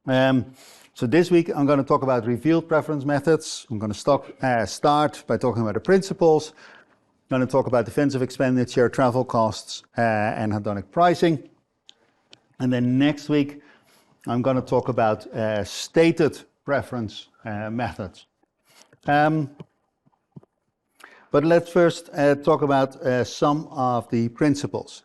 So this week I'm going to talk about revealed preference methods. I'm going to start by talking about the principles. I'm going to talk about defensive expenditure, travel costs, and hedonic pricing. And then next week I'm going to talk about stated preference methods. But let's first talk about some of the principles.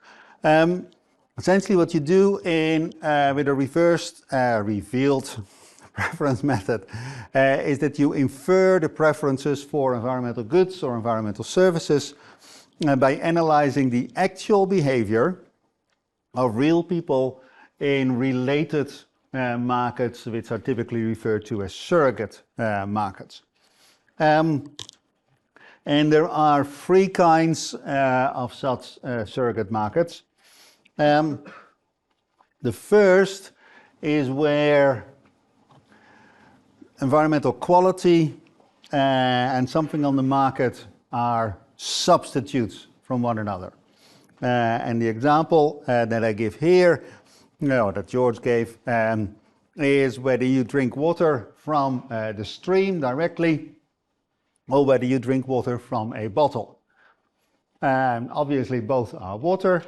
Essentially what you do with a revealed preference method is that you infer the preferences for environmental goods or environmental services by analyzing the actual behavior of real people in related markets, which are typically referred to as surrogate markets. And there are three kinds of such surrogate markets. The first is where environmental quality and something on the market are substitutes from one another. And the example that I give here, that George gave, is whether you drink water from the stream directly or whether you drink water from a bottle. Obviously both are water.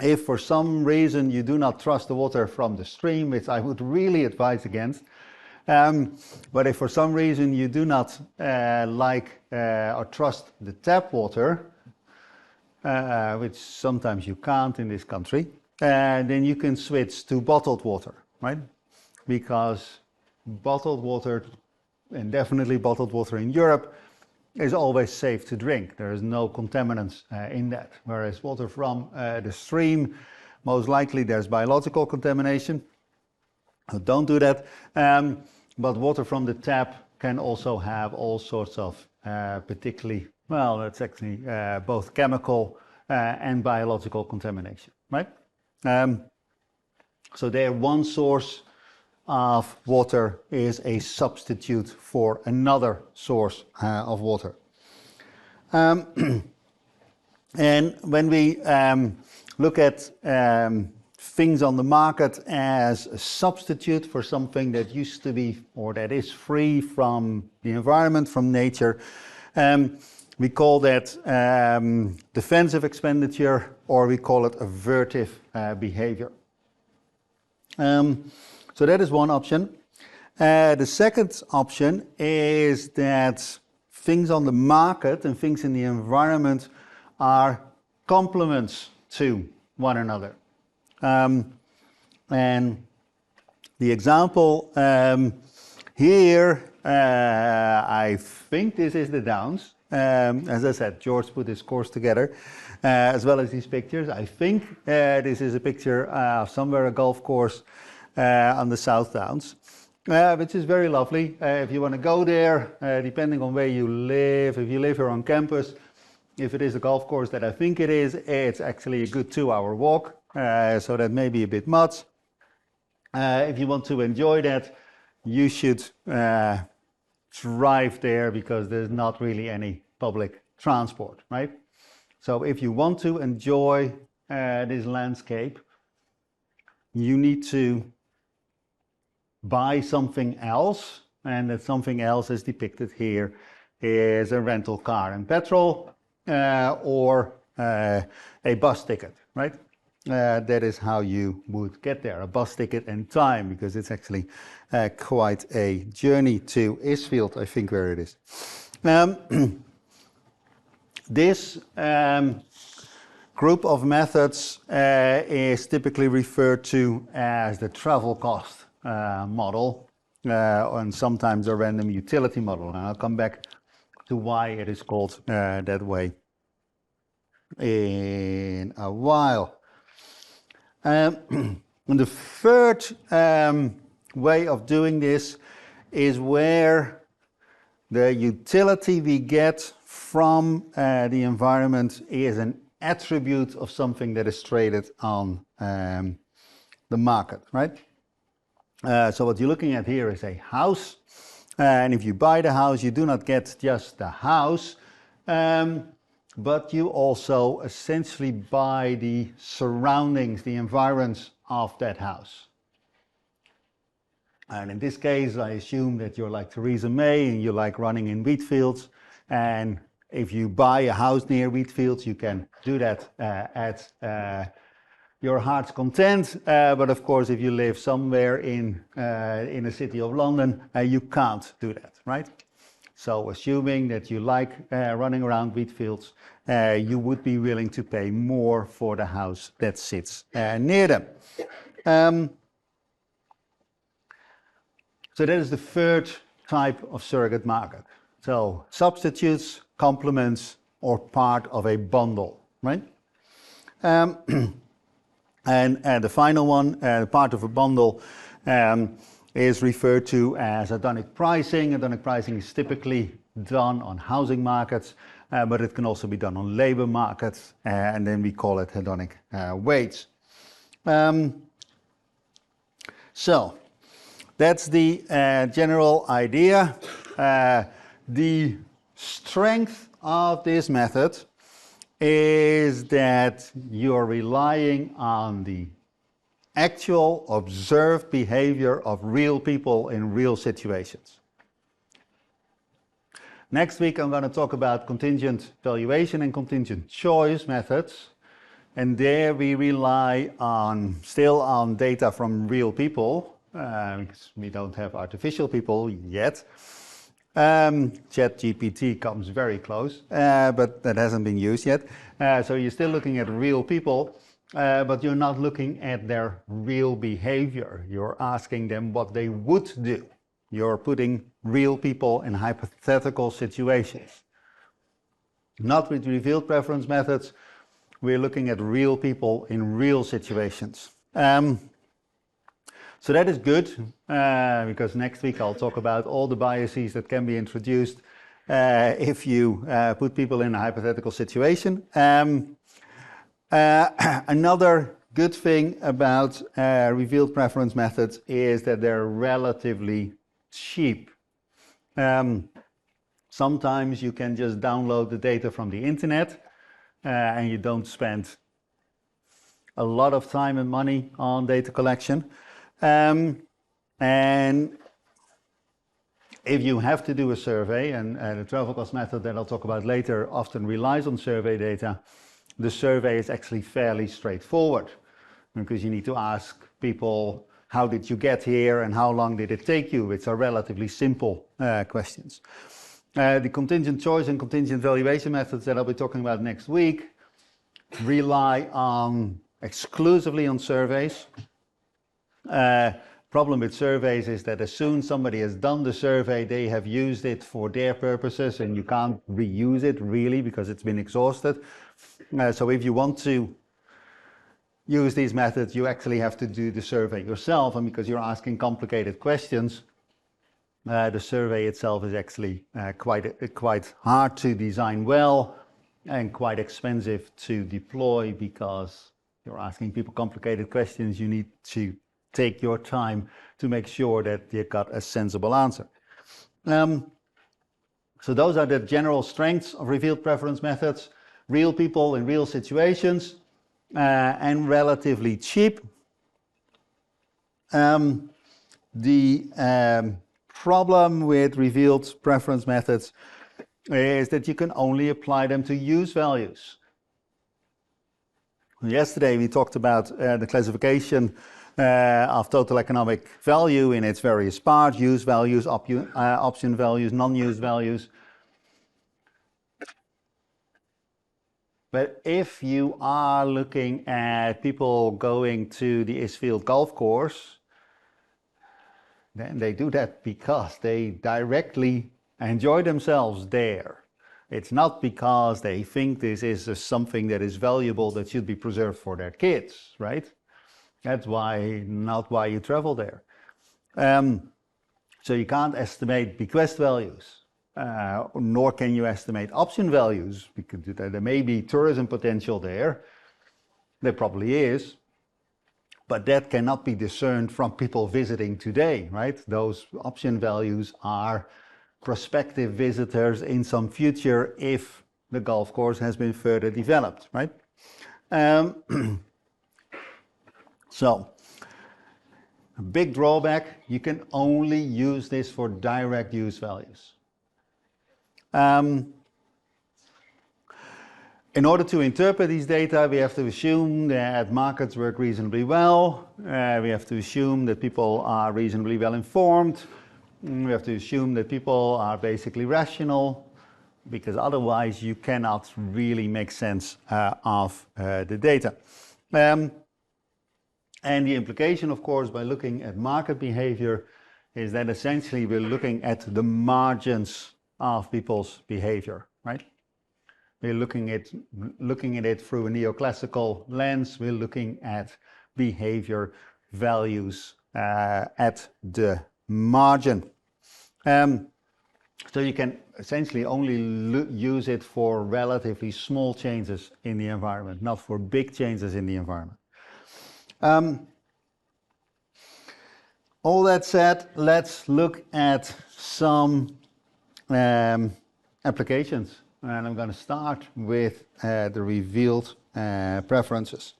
If for some reason you do not trust the water from the stream, which I would really advise against, but if for some reason you do not like or trust the tap water, which sometimes you can't in this country, then you can switch to bottled water, right? Because bottled water, and definitely bottled water in Europe, is always safe to drink. There is no contaminants in that. Whereas water from the stream, most likely there's biological contamination. So don't do that. But water from the tap can also have all sorts of particularly, well, it's actually both chemical and biological contamination, right? So there, one source of water is a substitute for another source of water. And when we look at things on the market as a substitute for something that used to be or that is free from the environment, from nature, we call that defensive expenditure, or we call it avertive behavior. So that is one option. The second option is that things on the market and things in the environment are complements to one another. And the example here, I think this is the Downs. As I said, George put this course together, as well as these pictures. I think this is a picture of somewhere a golf course on the South Downs, which is very lovely. If you want to go there, depending on where you live, if you live here on campus, if it is a golf course that I think it is, it's actually a good 2-hour walk, so that may be a bit much. If you want to enjoy that, you should drive there because there's not really any public transport, right? So if you want to enjoy this landscape, you need to buy something else, and that something else is depicted here is a rental car and petrol or a bus ticket, right? That is how you would get there, a bus ticket and time, because it's actually quite a journey to Isfield, I think, where it is. This group of methods is typically referred to as the travel cost model, and sometimes a random utility model. And I'll come back to why it is called that way in a while. And the third way of doing this is where the utility we get from the environment is an attribute of something that is traded on the market, right? So what you're looking at here is a house, and if you buy the house, you do not get just the house, but you also essentially buy the surroundings, the environs of that house. And in this case, I assume that you're like Theresa May and you like running in wheat fields. And if you buy a house near wheat fields, you can do that at your heart's content. But of course, if you live somewhere in the city of London, you can't do that, right? So assuming that you like running around wheat fields, you would be willing to pay more for the house that sits near them. So that is the third type of surrogate market. So substitutes, complements, or part of a bundle, right? And the final one, part of a bundle, is referred to as hedonic pricing. Hedonic pricing is typically done on housing markets, but it can also be done on labor markets, and then we call it hedonic weights. So that's the general idea. The strength of this method is that you're relying on the actual observed behavior of real people in real situations. Next week I'm going to talk about contingent valuation and contingent choice methods, and there we rely still on data from real people, because we don't have artificial people yet. ChatGPT comes very close, but that hasn't been used yet. So you're still looking at real people, but you're not looking at their real behavior. You're asking them what they would do. You're putting real people in hypothetical situations. Not with revealed preference methods, we're looking at real people in real situations. So that is good, because next week I'll talk about all the biases that can be introduced if you put people in a hypothetical situation. Another good thing about revealed preference methods is that they're relatively cheap. Sometimes you can just download the data from the internet and you don't spend a lot of time and money on data collection. And if you have to do a survey, and the travel cost method that I'll talk about later often relies on survey data, the survey is actually fairly straightforward, because you need to ask people, how did you get here and how long did it take you? It's a relatively simple questions. The contingent choice and contingent valuation methods that I'll be talking about next week rely exclusively on surveys. Problem with surveys is that as soon as somebody has done the survey, they have used it for their purposes, and you can't reuse it really because it's been exhausted. So if you want to use these methods, you actually have to do the survey yourself, and because you're asking complicated questions, the survey itself is actually quite hard to design well and quite expensive to deploy, because you're asking people complicated questions. You need to take your time to make sure that you got a sensible answer. So those are the general strengths of revealed preference methods: real people in real situations, and relatively cheap. The problem with revealed preference methods is that you can only apply them to use values. Yesterday we talked about the classification of total economic value in its various parts: use values, option values, non-use values. But if you are looking at people going to the Isfield golf course, then they do that because they directly enjoy themselves there. It's not because they think this is something that is valuable that should be preserved for their kids, right? That's not why you travel there. So you can't estimate bequest values, nor can you estimate option values, because there may be tourism potential there. There probably is, but that cannot be discerned from people visiting today, right? Those option values are prospective visitors in some future if the golf course has been further developed, right? So A big drawback, you can only use this for direct use values. In order to interpret these data, we have to assume that markets work reasonably well. We have to assume that people are reasonably well informed. We have to assume that people are basically rational, because otherwise you cannot really make sense of the data. And the implication, of course, by looking at market behavior is that essentially we're looking at the margins of people's behavior, right? We're looking at it through a neoclassical lens. We're looking at behavior values at the margin. So you can essentially only use it for relatively small changes in the environment, not for big changes in the environment. All that said, let's look at some applications. And I'm going to start with the revealed preferences.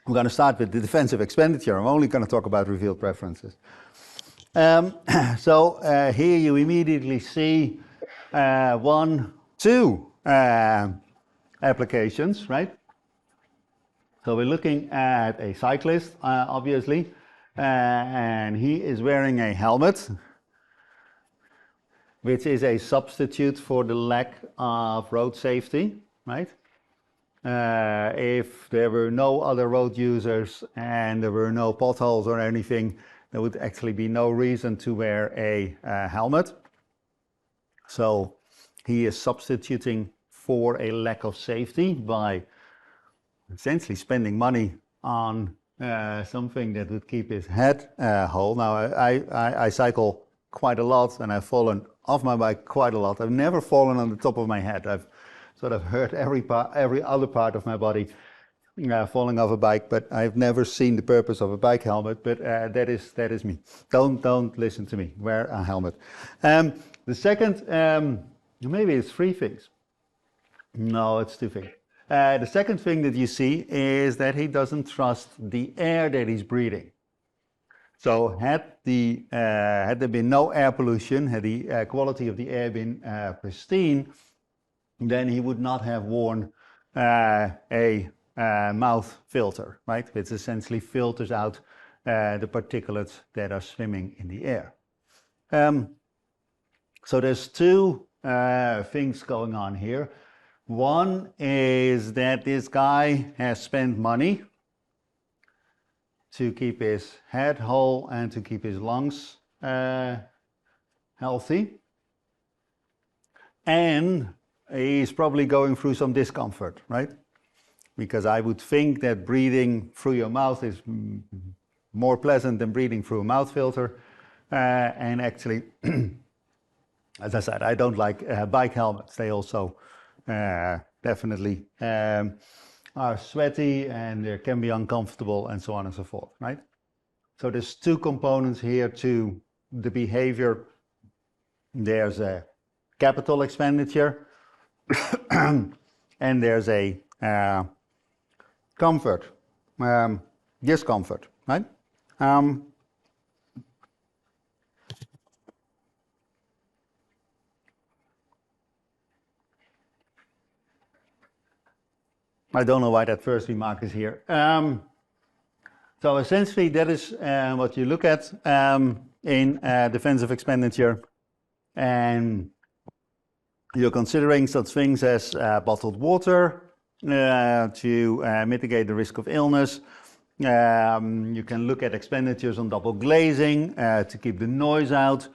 I'm going to start with the defensive expenditure. I'm only going to talk about revealed preferences. So here you immediately see two applications, right? So we're looking at a cyclist, obviously, and he is wearing a helmet, which is a substitute for the lack of road safety, right? If there were no other road users and there were no potholes or anything, there would actually be no reason to wear a helmet. So he is substituting for a lack of safety by essentially spending money on something that would keep his head whole. Now, I cycle quite a lot, and I've fallen off my bike quite a lot. I've never fallen on the top of my head. I've sort of hurt every other part of my body falling off a bike, but I've never seen the purpose of a bike helmet. But that is me. Don't listen to me. Wear a helmet. The second, maybe it's three things. No, it's two things. The second thing that you see is that he doesn't trust the air that he's breathing. So had there been no air pollution, had the quality of the air been pristine, then he would not have worn a mouth filter, right? Which essentially filters out the particulates that are swimming in the air. So there's two things going on here. One is that this guy has spent money to keep his head whole and to keep his lungs healthy. And he's probably going through some discomfort, right? Because I would think that breathing through your mouth is more pleasant than breathing through a mouth filter. And actually, as I said, I don't like bike helmets. They also definitely are sweaty and they can be uncomfortable and so on and so forth, right? So there's two components here to the behavior. There's a capital expenditure and there's a comfort, discomfort, right? I don't know why that first remark is here. So essentially that is what you look at in defensive expenditure, and you're considering such things as bottled water to mitigate the risk of illness. You can look at expenditures on double glazing to keep the noise out.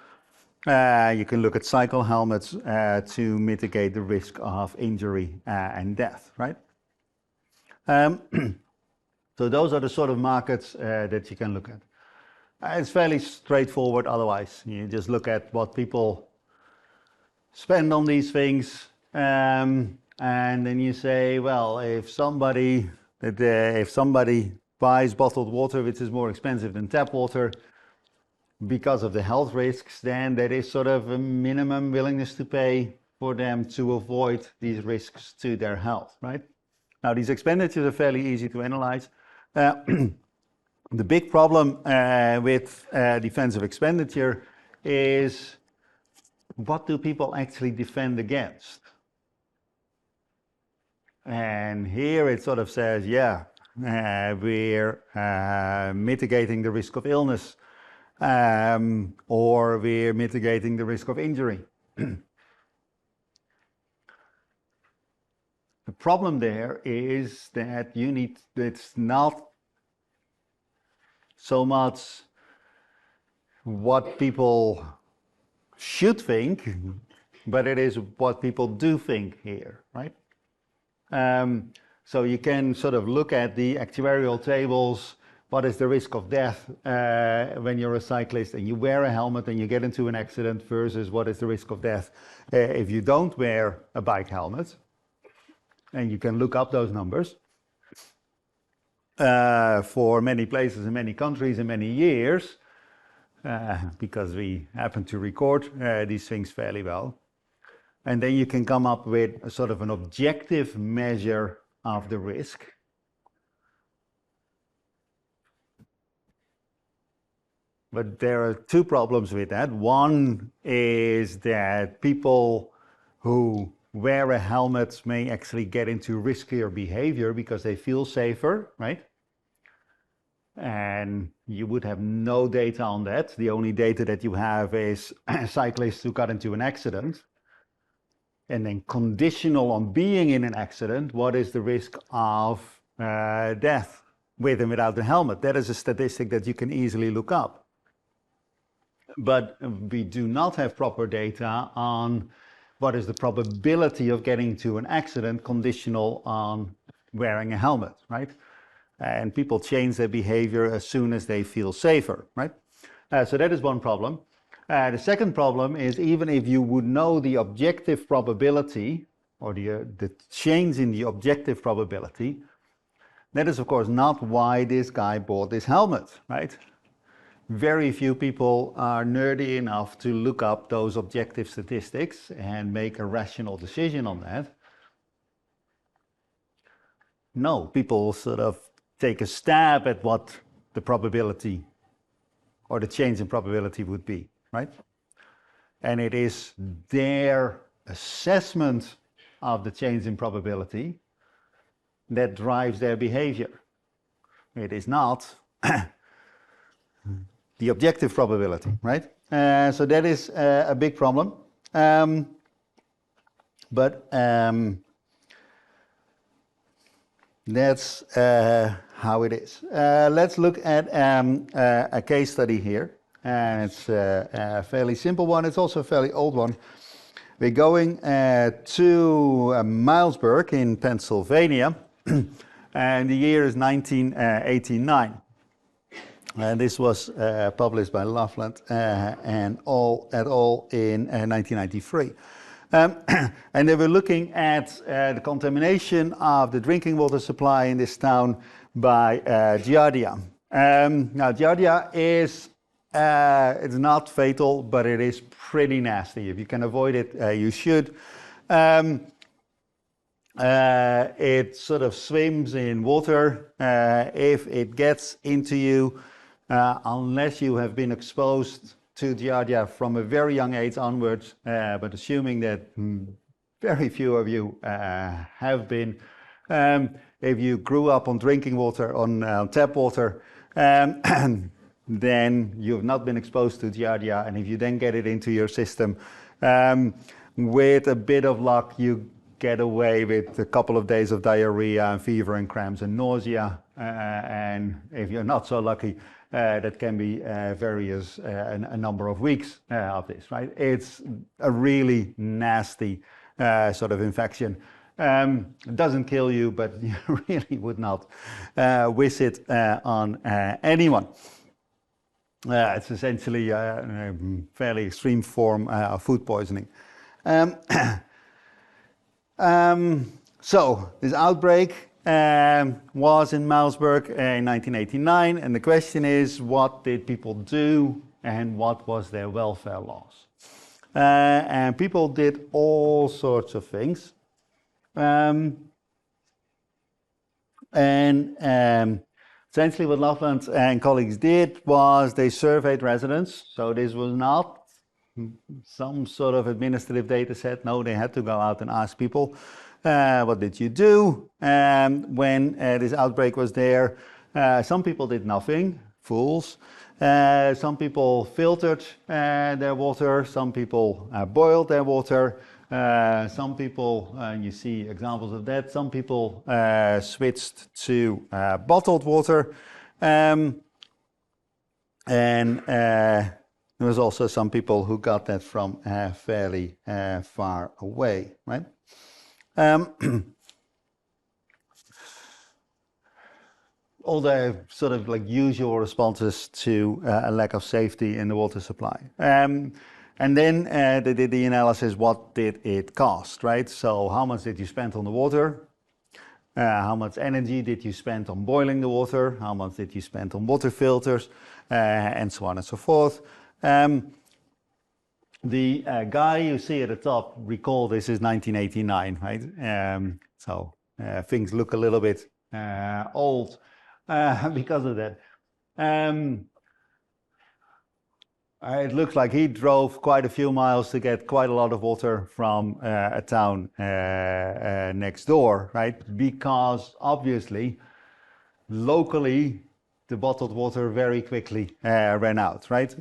You can look at cycle helmets to mitigate the risk of injury and death, right? So those are the sort of markets that you can look at. It's fairly straightforward otherwise. You just look at what people spend on these things, and then you say, well, if somebody buys bottled water, which is more expensive than tap water, because of the health risks, then there is sort of a minimum willingness to pay for them to avoid these risks to their health, right? Now, these expenditures are fairly easy to analyze. The big problem with defensive expenditure is, what do people actually defend against? And here it sort of says, yeah, we're mitigating the risk of illness, or we're mitigating the risk of injury. The problem there is that it's not so much what people should think, but it is what people do think here, right? So you can sort of look at the actuarial tables. What is the risk of death when you're a cyclist and you wear a helmet and you get into an accident, versus what is the risk of death if you don't wear a bike helmet? And you can look up those numbers for many places in many countries in many years, because we happen to record these things fairly well. And then you can come up with a sort of an objective measure of the risk. But there are two problems with that. One is that people who wear a helmet may actually get into riskier behavior because they feel safer, right? And you would have no data on that. The only data that you have is cyclists who got into an accident. And then conditional on being in an accident, what is the risk of death with and without the helmet? That is a statistic that you can easily look up. But we do not have proper data on what is the probability of getting to an accident conditional on wearing a helmet, right? And people change their behavior as soon as they feel safer, right? So that is one problem. The second problem is, even if you would know the objective probability, or the change in the objective probability, that is of course not why this guy bought this helmet, right? Very few people are nerdy enough to look up those objective statistics and make a rational decision on that. No, people sort of take a stab at what the probability or the change in probability would be, right? And it is their assessment of the change in probability that drives their behavior. It is not the objective probability, right? So that is a big problem. But that's how it is. Let's look at a case study here. And it's a fairly simple one. It's also a fairly old one. We're going to Milesburg in Pennsylvania. And the year is 1989. And this was published by Loveland and et al. In 1993. And they were looking at the contamination of the drinking water supply in this town by Giardia. Now, Giardia is, it's not fatal, but it is pretty nasty. If you can avoid it, you should. It sort of swims in water. If it gets into you, unless you have been exposed to Giardia from a very young age onwards, but assuming that very few of you have been, if you grew up on drinking water, on tap water, then you've not been exposed to Giardia, and if you then get it into your system, with a bit of luck, you get away with a couple of days of diarrhea and fever and cramps and nausea, and if you're not so lucky, that can be a number of weeks of this, right? It's a really nasty sort of infection. It doesn't kill you, but you really would not wish it on anyone. It's essentially a fairly extreme form of food poisoning. So this outbreak was in Milesburg in 1989, and the question is, what did people do and what was their welfare laws? And people did all sorts of things. So essentially what Loveland and colleagues did was they surveyed residents. So this was not some sort of administrative data set. No, they had to go out and ask people, what did you do when this outbreak was there? Some people did nothing, fools. Some people filtered their water. Some people boiled their water. Some people, you see examples of that, some people switched to bottled water. And there was also some people who got that from fairly far away, right? All the sort of like usual responses to a lack of safety in the water supply. And then they did the analysis, what did it cost, right? So how much did you spend on the water? How much energy did you spend on boiling the water? How much did you spend on water filters? And so on and so forth. The guy you see at the top, recall this is 1989, right? So things look a little bit old because of that. It looks like he drove quite a few miles to get quite a lot of water from a town next door, right? Because obviously, locally, the bottled water very quickly ran out, right?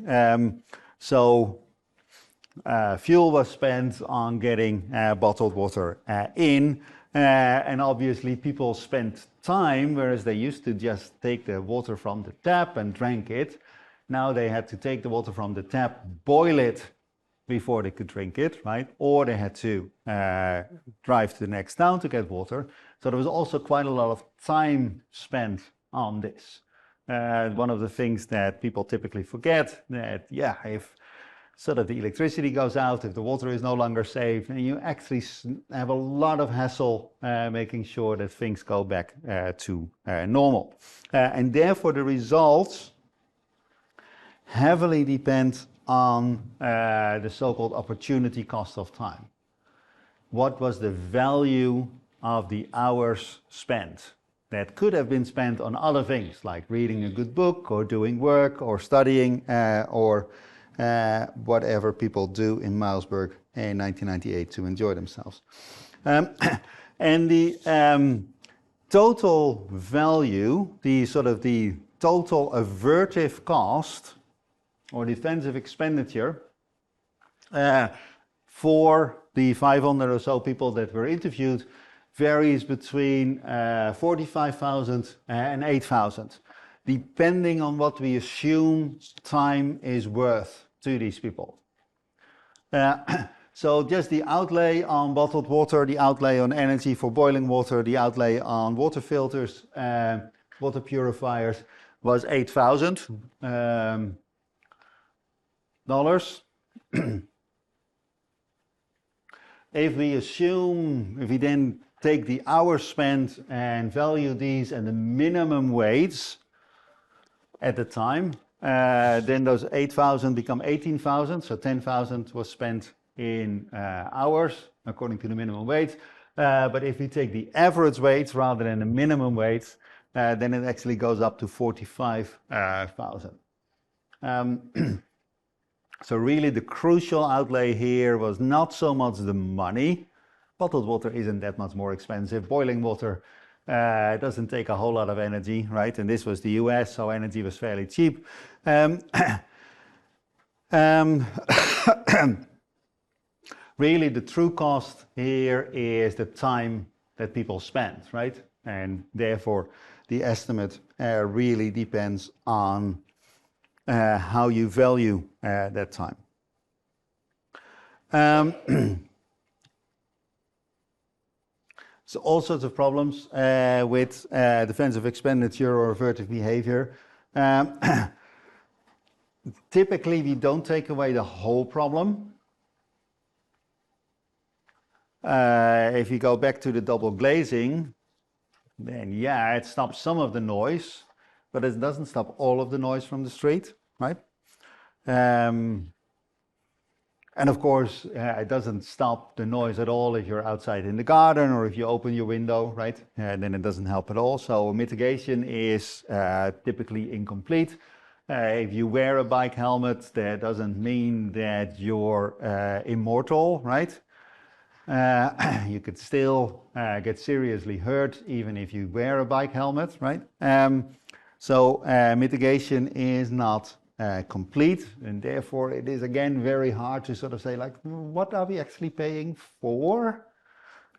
So fuel was spent on getting bottled water in, and obviously people spent time, whereas they used to just take the water from the tap and drank it. Now they had to take the water from the tap, boil it before they could drink it, right? Or they had to drive to the next town to get water. So there was also quite a lot of time spent on this. One of the things that people typically forget, that yeah, if sort of the electricity goes out, if the water is no longer safe, and you actually have a lot of hassle making sure that things go back to normal. And therefore the results heavily depend on the so-called opportunity cost of time. What was the value of the hours spent that could have been spent on other things like reading a good book or doing work or studying or whatever people do in Milesburg in 1998 to enjoy themselves. And the total value, the total avertive cost or defensive expenditure for the 500 or so people that were interviewed varies between 45,000 and 8,000, depending on what we assume time is worth to these people. So just the outlay on bottled water, the outlay on energy for boiling water, the outlay on water filters, water purifiers was $8,000. If we then take the hours spent and value these and the minimum wage at the time, then those 8,000 become 18,000, so 10,000 was spent in hours according to the minimum wage. But if we take the average wage rather than the minimum wage, then it actually goes up to 45,000. So really the crucial outlay here was not so much the money. Bottled water isn't that much more expensive. Boiling water doesn't take a whole lot of energy, right? And this was the US, so energy was fairly cheap. Really the true cost here is the time that people spend, right? And therefore the estimate really depends on how you value that time. So all sorts of problems with defensive expenditure or avertive behavior. Typically, we don't take away the whole problem. If you go back to the double glazing, then yeah, it stops some of the noise, but it doesn't stop all of the noise from the street, right? And And of course, it doesn't stop the noise at all if you're outside in the garden or if you open your window, right? Then it doesn't help at all. So mitigation is typically incomplete. If you wear a bike helmet, that doesn't mean that you're immortal, right? You could still get seriously hurt even if you wear a bike helmet, right? So mitigation is not complete, and therefore it is again very hard to sort of say, like, what are we actually paying for?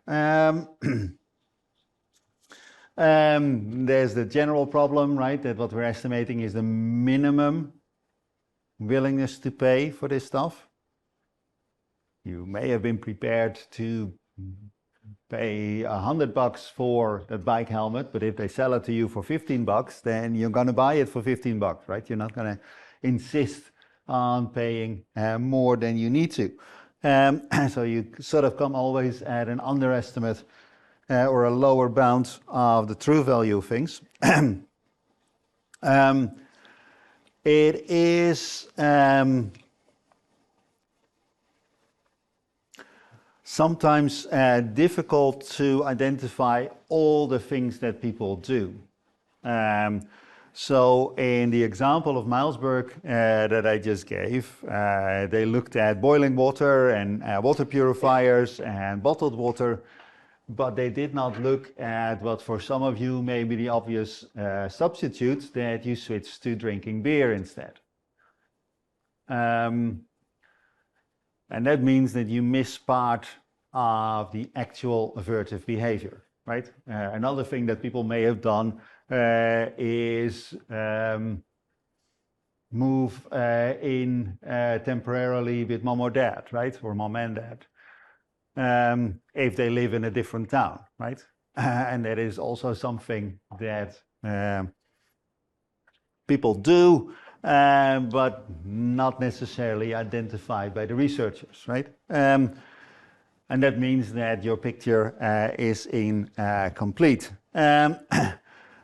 There's the general problem, right, that what we're estimating is the minimum willingness to pay for this stuff. You may have been prepared to pay $100 for that bike helmet, but if they sell it to you for $15, then you're going to buy it for $15, right? You're not going to insist on paying more than you need to. So you sort of come always at an underestimate or a lower bound of the true value of things. It is sometimes difficult to identify all the things that people do. So in the example of Milesburg that I just gave, they looked at boiling water and water purifiers and bottled water, but they did not look at what for some of you may be the obvious substitute, that you switch to drinking beer instead. And that means that you miss part of the actual avertive behavior, right? Another thing that people may have done is move in temporarily with mom or dad, right? Or mom and dad, if they live in a different town, right? And that is also something that people do, but not necessarily identified by the researchers, right? And that means that your picture is incomplete.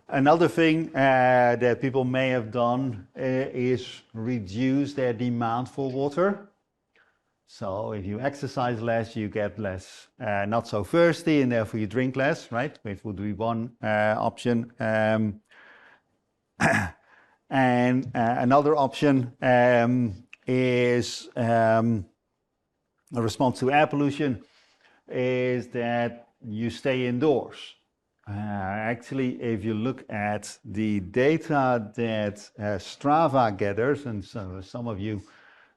Another thing that people may have done is reduce their demand for water. So if you exercise less, you get less, not so thirsty, and therefore you drink less, right? Which would be one option. And another option is a response to air pollution, is that you stay indoors. Actually, if you look at the data that Strava gathers, and so some of you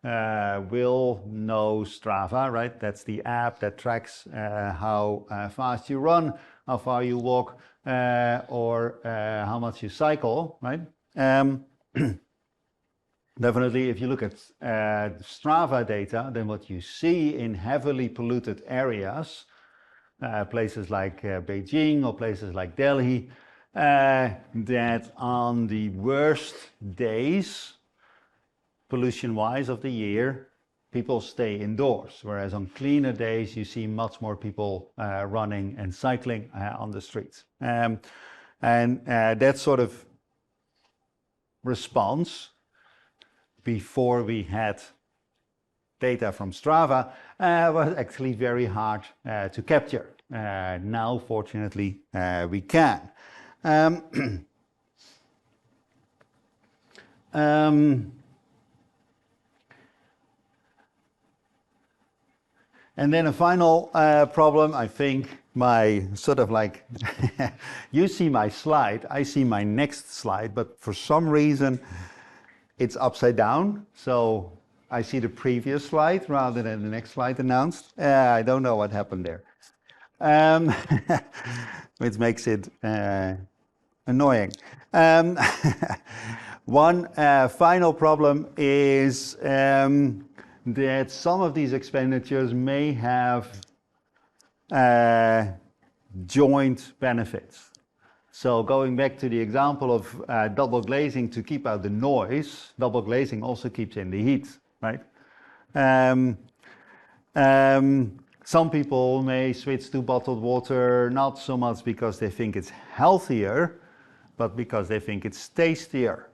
will know Strava, right? That's the app that tracks how fast you run, how far you walk, or how much you cycle, right? Definitely, if you look at Strava data, then what you see in heavily polluted areas, places like Beijing or places like Delhi, that on the worst days, pollution-wise of the year, people stay indoors, whereas on cleaner days you see much more people running and cycling on the streets. And that sort of response before we had data from Strava was actually very hard to capture. Now, fortunately, we can. And then a final problem, I think, my sort of like, you see my slide, I see my next slide, but for some reason it's upside down. So I see the previous slide rather than the next slide announced. I don't know what happened there, which makes it annoying. One final problem is that some of these expenditures may have joint benefits. So going back to the example of double glazing to keep out the noise, double glazing also keeps in the heat, right? Some people may switch to bottled water, not so much because they think it's healthier, but because they think it's tastier.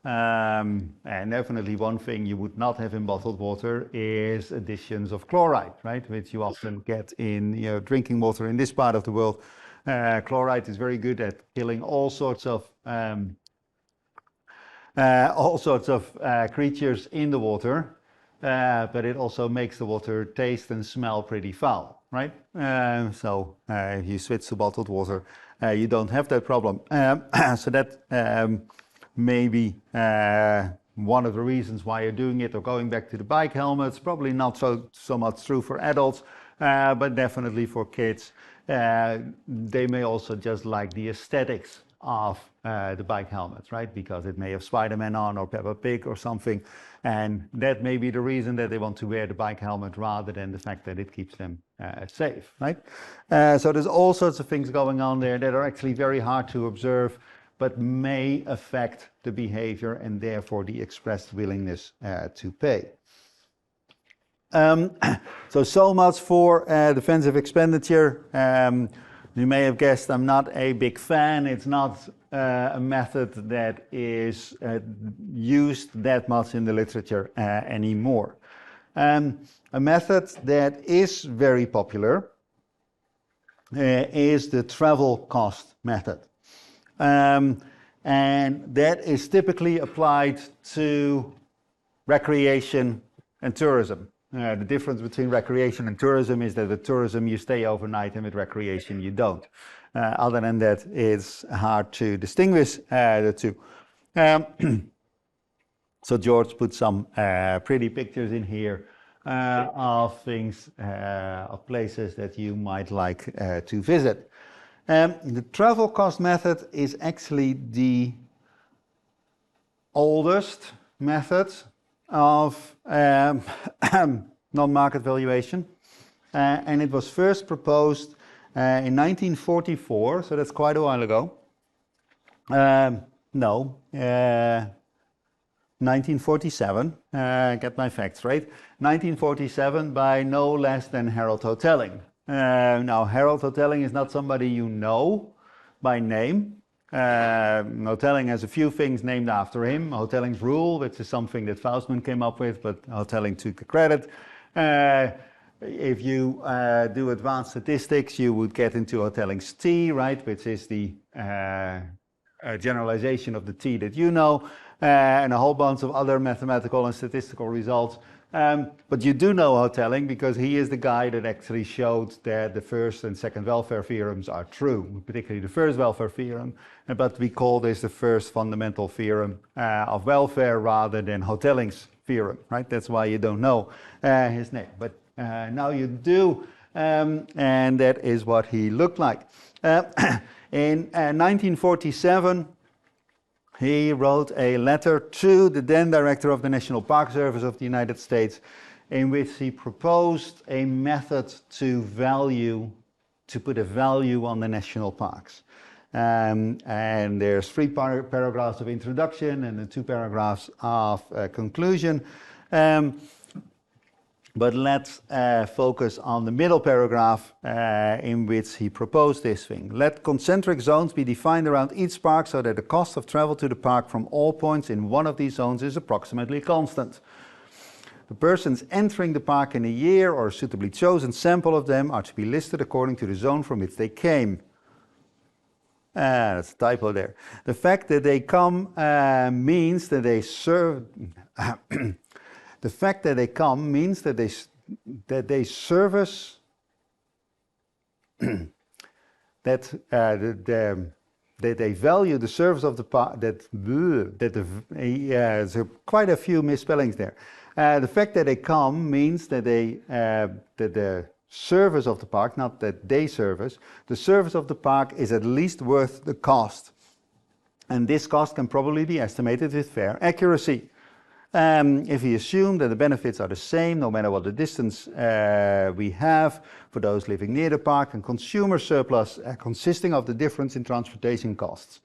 And definitely one thing you would not have in bottled water is additions of chloride, right? Which you often get in drinking water in this part of the world. Chloride is very good at killing all sorts of creatures in the water, but it also makes the water taste and smell pretty foul, right? So if you switch to bottled water, you don't have that problem. So that may be one of the reasons why you're doing it. Or going back to the bike helmets, probably not so much true for adults, but definitely for kids. They may also just like the aesthetics of the bike helmets, right? Because it may have Spider-Man on or Peppa Pig or something, and that may be the reason that they want to wear the bike helmet rather than the fact that it keeps them safe, right? So there's all sorts of things going on there that are actually very hard to observe, but may affect the behavior and therefore the expressed willingness to pay. So much for defensive expenditure. You may have guessed I'm not a big fan. It's not a method that is used that much in the literature anymore. A method that is very popular is the travel cost method. And that is typically applied to recreation and tourism. The difference between recreation and tourism is that with tourism you stay overnight and with recreation you don't. Other than that, it's hard to distinguish the two. So George put some pretty pictures in here of things, of places that you might like to visit. The travel cost method is actually the oldest method of non-market valuation, and it was first proposed in 1944, so that's quite a while ago. 1947, get my facts right, 1947 by no less than Harold Hotelling. Now, Harold Hotelling is not somebody you know by name. Hotelling has a few things named after him. Hotelling's rule, which is something that Faustman came up with, but Hotelling took the credit. If you do advanced statistics, you would get into Hotelling's T, right, which is the generalization of the T that you know, and a whole bunch of other mathematical and statistical results. But you do know Hotelling because he is the guy that actually showed that the first and second welfare theorems are true, particularly the first welfare theorem. But we call this the first fundamental theorem of welfare rather than Hotelling's theorem, right? That's why you don't know his name. But now you do, and that is what he looked like. In 1947, he wrote a letter to the then director of the National Park Service of the United States, in which he proposed a method to put a value on the national parks. And there's 3 paragraphs of introduction and then 2 paragraphs of conclusion. But let's focus on the middle paragraph in which he proposed this thing. Let concentric zones be defined around each park so that the cost of travel to the park from all points in one of these zones is approximately constant. The persons entering the park in a year or a suitably chosen sample of them are to be listed according to the zone from which they came. That's a typo there. The fact that they come means that they serve... The fact that they come means that they service that they value the service of the park. There's quite a few misspellings there. The fact that they come means that the service of the park, not that they service, the service of the park is at least worth the cost, and this cost can probably be estimated with fair accuracy. If we assume that the benefits are the same, no matter what the distance we have for those living near the park, and consumer surplus consisting of the difference in transportation costs.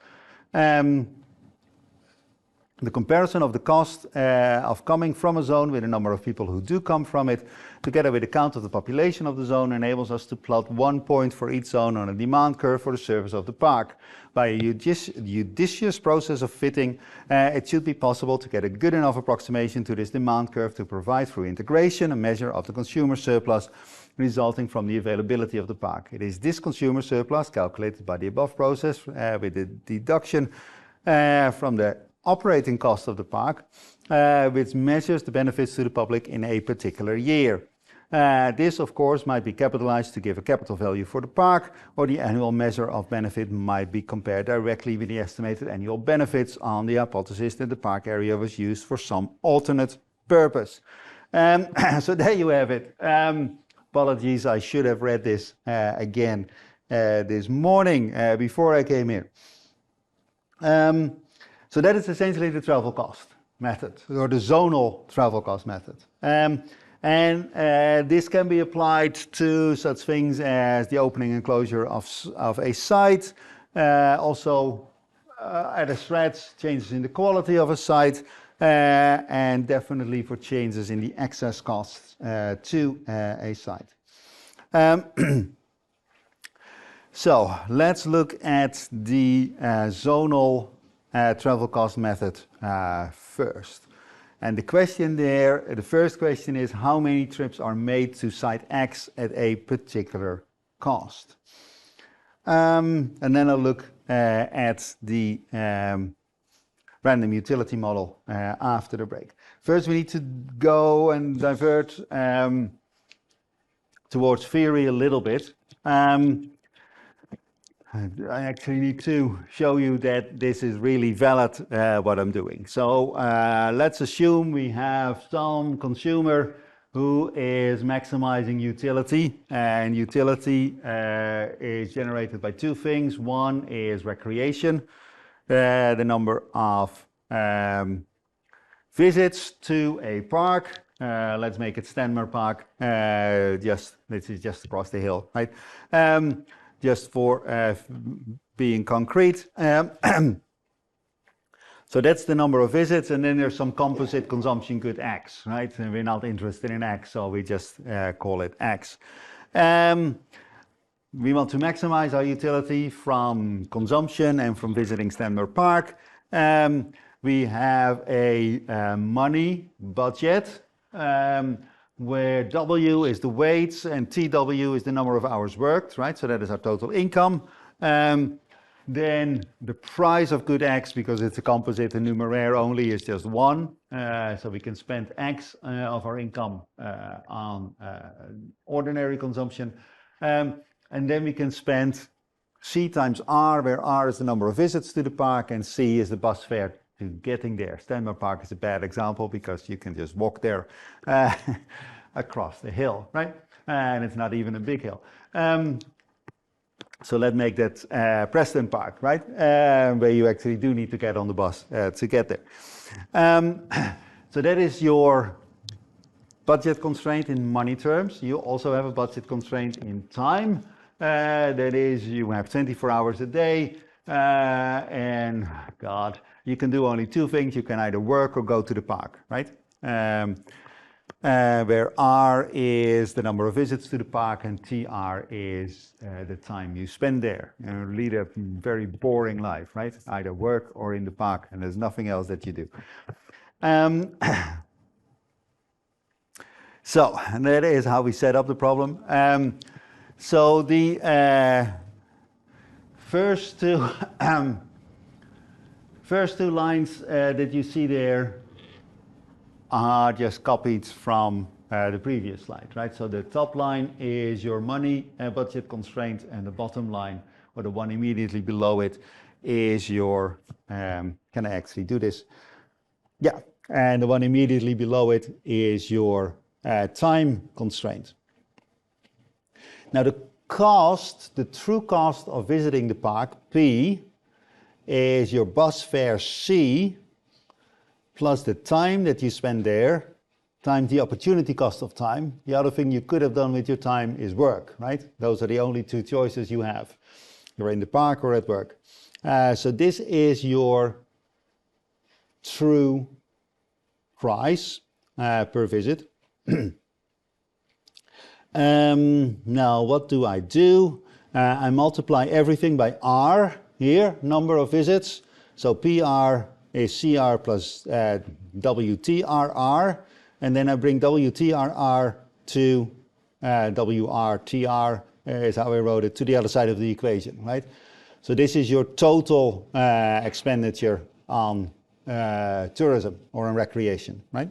The comparison of the cost of coming from a zone with a number of people who do come from it, together with the count of the population of the zone, enables us to plot 1 point for each zone on a demand curve for the service of the park. By a judicious process of fitting, it should be possible to get a good enough approximation to this demand curve to provide through integration a measure of the consumer surplus resulting from the availability of the park. It is this consumer surplus, calculated by the above process with the deduction from the operating cost of the park, which measures the benefits to the public in a particular year. This, of course, might be capitalized to give a capital value for the park, or the annual measure of benefit might be compared directly with the estimated annual benefits on the hypothesis that the park area was used for some alternate purpose. So there you have it. Apologies, I should have read this again this morning before I came here. So that is essentially the travel cost method, or the zonal travel cost method. This can be applied to such things as the opening and closure of a site, also at a stretch, changes in the quality of a site, and definitely for changes in the access costs to a site. So let's look at the zonal travel cost method first. And the question there, the first question is, how many trips are made to site X at a particular cost? And then I'll look at the random utility model after the break. First, we need to go and divert towards theory a little bit. I actually need to show you that this is really valid, what I'm doing. So let's assume we have some consumer who is maximizing utility, and utility is generated by two things. One is recreation, the number of visits to a park. Let's make it Stenmer Park. This is just across the hill, right? Just for being concrete. So that's the number of visits, and then there's some composite consumption good X, right? And we're not interested in X, so we just call it X. We want to maximize our utility from consumption and from visiting Stenmer Park. We have a money budget, where W is the weights and TW is the number of hours worked, right? So that is our total income. Then the price of good X, because it's a composite, the numeraire only is just 1. So we can spend X of our income on ordinary consumption. And then we can spend C times R, where R is the number of visits to the park and C is the bus fare to getting there. Stenmer Park is a bad example because you can just walk there across the hill, right? And it's not even a big hill. So let's make that Preston Park, right? Where you actually do need to get on the bus to get there. So that is your budget constraint in money terms. You also have a budget constraint in time. That is, you have 24 hours a day, and God, you can do only two things. You can either work or go to the park, right? Where R is the number of visits to the park and TR is the time you spend there. You lead a very boring life, right? Either work or in the park, and there's nothing else that you do. So, and that is how we set up the problem. So the first two lines that you see there are just copied from the previous slide, right? So the top line is your money budget constraint, and the bottom line, or the one immediately below it, is your, can I actually do this? Yeah, and the one immediately below it is your time constraint. Now the cost, the true cost of visiting the park, P, is your bus fare C, plus the time that you spend there, times the opportunity cost of time. The other thing you could have done with your time is work, right? Those are the only two choices you have. You're in the park or at work. So this is your true price per visit. Now, what do? I multiply everything by R here, number of visits. So PR is CR plus WTRR, and then I bring WTRR to WRTR, is how I wrote it, to the other side of the equation, right? So this is your total expenditure on tourism or on recreation, right?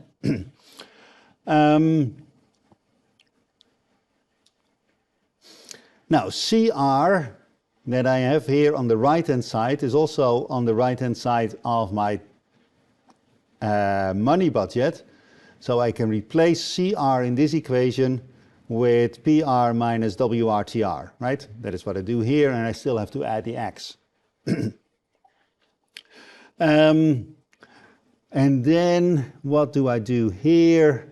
Now, CR that I have here on the right-hand side is also on the right-hand side of my money budget. So I can replace CR in this equation with PR minus WRTR, right? That is what I do here, and I still have to add the X. And then what do I do here?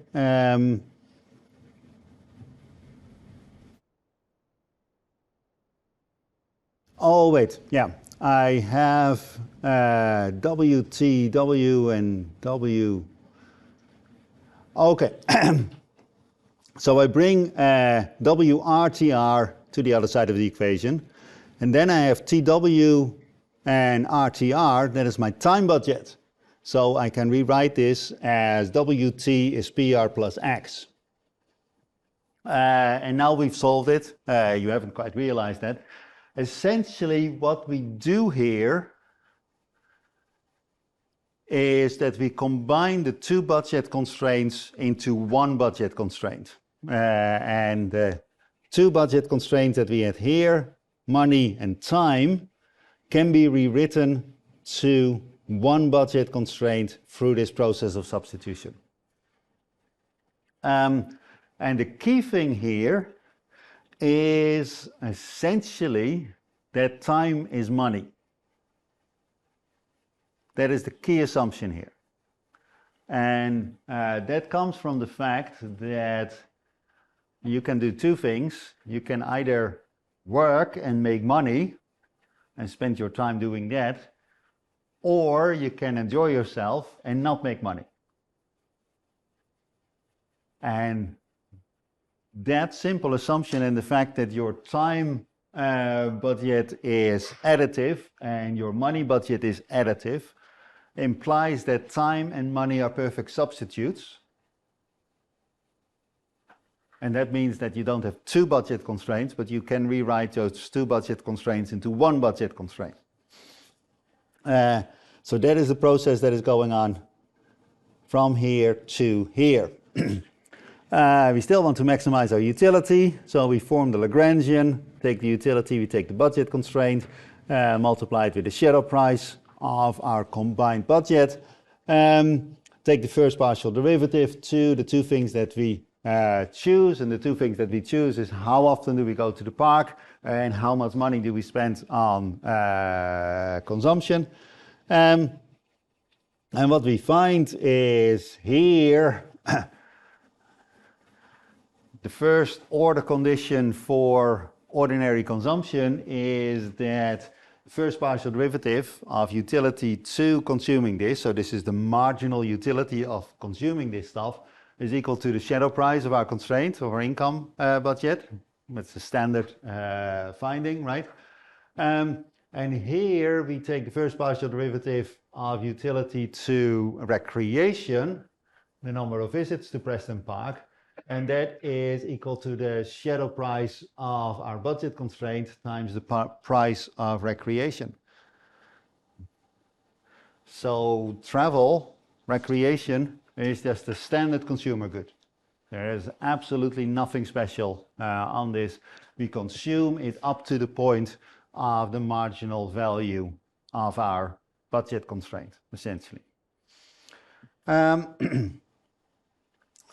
Oh, wait, yeah. I have WTW and W. Okay. So I bring WRTR to the other side of the equation. And then I have TW and RTR, that is my time budget. So I can rewrite this as WT is PR plus X. And now we've solved it. You haven't quite realized that. Essentially, what we do here is that we combine the two budget constraints into one budget constraint. And the two budget constraints that we had here, money and time, can be rewritten to one budget constraint through this process of substitution. And the key thing here is essentially that time is money. That is the key assumption here. And that comes from the fact that you can do two things. You can either work and make money and spend your time doing that, or you can enjoy yourself and not make money. And that simple assumption and the fact that your time budget is additive and your money budget is additive implies that time and money are perfect substitutes. And that means that you don't have two budget constraints, but you can rewrite those two budget constraints into one budget constraint. So that is the process that is going on from here to here. We still want to maximize our utility, so we form the Lagrangian, take the utility, we take the budget constraint, multiply it with the shadow price of our combined budget, take the first partial derivative to the two things that we choose, and the two things that we choose is how often do we go to the park and how much money do we spend on consumption. And what we find is here, the first order condition for ordinary consumption is that the first partial derivative of utility to consuming this, so this is the marginal utility of consuming this stuff, is equal to the shadow price of our constraint, of our income budget. That's the standard finding, right? And here we take the first partial derivative of utility to recreation, the number of visits to Preston Park, and that is equal to the shadow price of our budget constraint times the price of recreation. So travel, recreation, is just a standard consumer good. There is absolutely nothing special on this. We consume it up to the point of the marginal value of our budget constraint, essentially.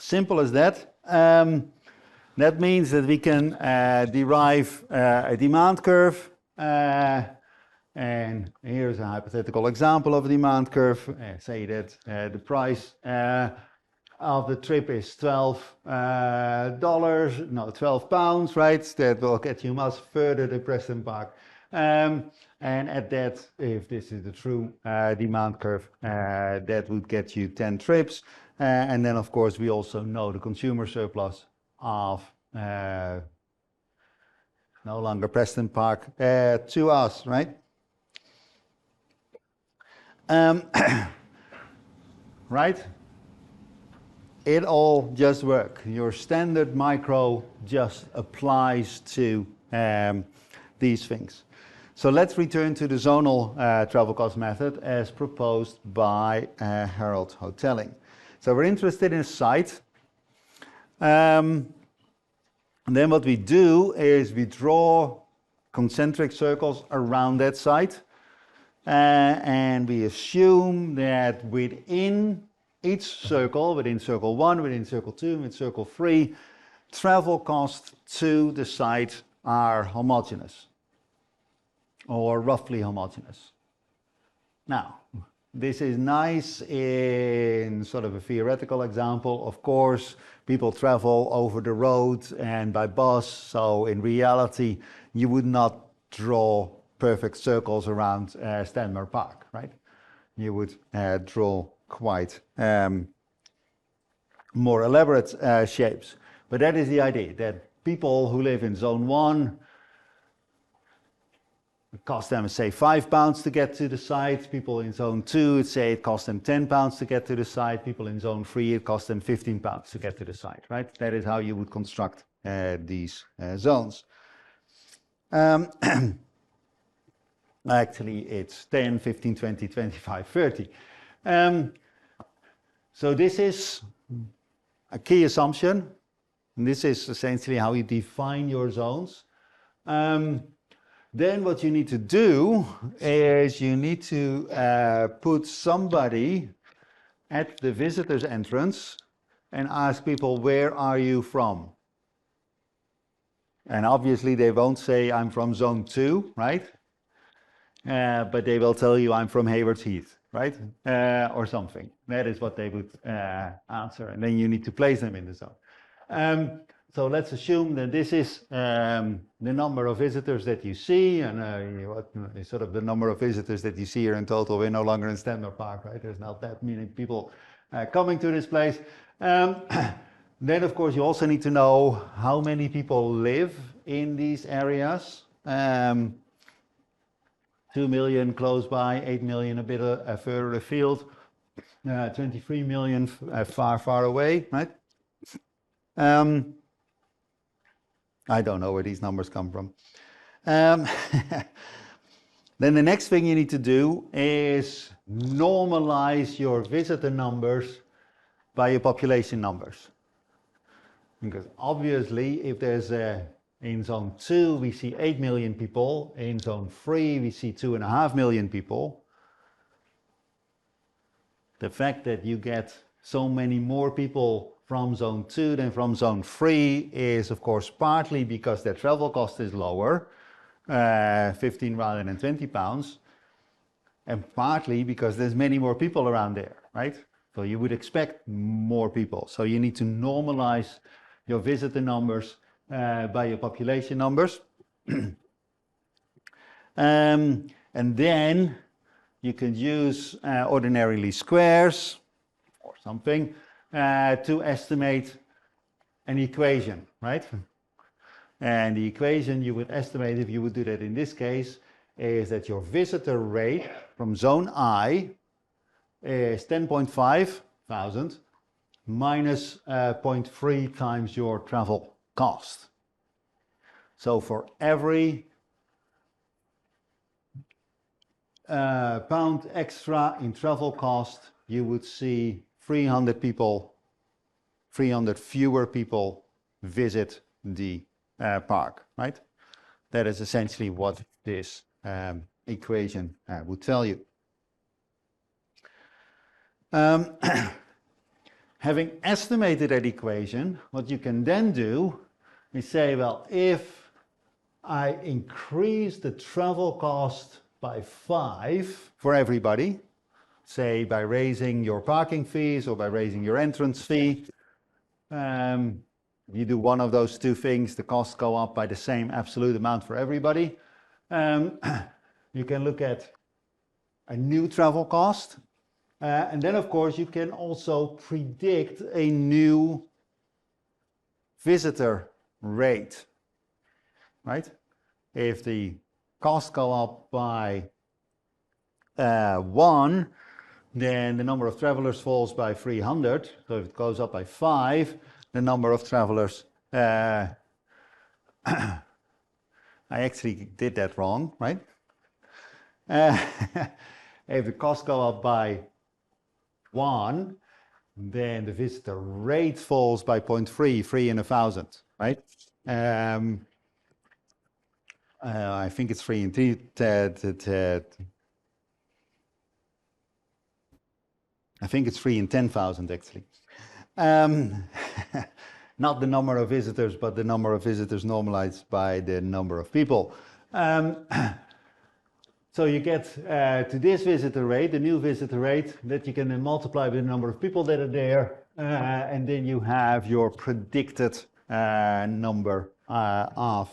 Simple as that. That means that we can derive a demand curve. And here's a hypothetical example of a demand curve. Say that the price of the trip is $12, no, £12, right? That will get you much further to Preston Park. And at that, if this is the true demand curve, that would get you 10 trips. And then, of course, we also know the consumer surplus of no longer Preston Park to us, right? Right? It all just works. Your standard micro just applies to these things. So let's return to the zonal travel cost method as proposed by Harold Hotelling. So we're interested in a site. And then what we do is we draw concentric circles around that site. And we assume that within each circle, within circle 1, within circle 2, within circle 3, travel costs to the site are homogeneous or roughly homogeneous. Now, this is nice in sort of a theoretical example. Of course, people travel over the road and by bus, so in reality, you would not draw perfect circles around Stanmore Park, right? You would draw quite more elaborate shapes. But that is the idea, that people who live in zone 1, it costs them, say, £5 to get to the site. People in zone 2, say it costs them £10 to get to the site. People in zone 3, it costs them £15 to get to the site, right? That is how you would construct these zones. Actually, it's 10, 15, 20, 25, 30. So this is a key assumption. And this is essentially how you define your zones. Then what you need to do is you need to put somebody at the visitor's entrance and ask people, where are you from? And obviously they won't say, I'm from zone 2, right? But they will tell you, I'm from Haywards Heath, right? Or something. That is what they would answer. And then you need to place them in the zone. So let's assume that this is the number of visitors that you see, and sort of the number of visitors that you see here in total. We're no longer in Stanmore Park, right? There's not that many people coming to this place. Then, of course, you also need to know how many people live in these areas. 2 million close by, 8 million a bit further afield, 23 million far, far away, right? I don't know where these numbers come from. Then the next thing you need to do is normalize your visitor numbers by your population numbers. Because obviously, if there's in zone 2, we see 8 million people. In zone 3, we see 2.5 million people. The fact that you get so many more people from zone 2 than from zone 3 is, of course, partly because their travel cost is lower, 15 rather than 20 pounds, and partly because there's many more people around there, right? So you would expect more people. So you need to normalize your visitor numbers by your population numbers. And then you can use ordinary least squares or something to estimate an equation, right? And the equation you would estimate, if you would do that in this case, is that your visitor rate from zone I is 10.5 thousand minus 0.3 times your travel cost. So for every pound extra in travel cost, you would see 300 people, 300 fewer people visit the park, right? That is essentially what this equation would tell you. Having estimated that equation, what you can then do is say, well, if I increase the travel cost by 5 for everybody, say by raising your parking fees or by raising your entrance fee, you do one of those two things, the costs go up by the same absolute amount for everybody. You can look at a new travel cost. And then, of course, you can also predict a new visitor rate, right? If the costs go up by 1, then the number of travelers falls by 300. So if it goes up by 5, the number of travelers, I actually did that wrong, right? If the costs go up by 1, then the visitor rate falls by 0.3, 3 in 1,000, right? I think it's 3 in 3. I think it's 3 in 10,000 actually. Not the number of visitors, but the number of visitors normalized by the number of people. So you get to this visitor rate, the new visitor rate, that you can then multiply with the number of people that are there, and then you have your predicted number of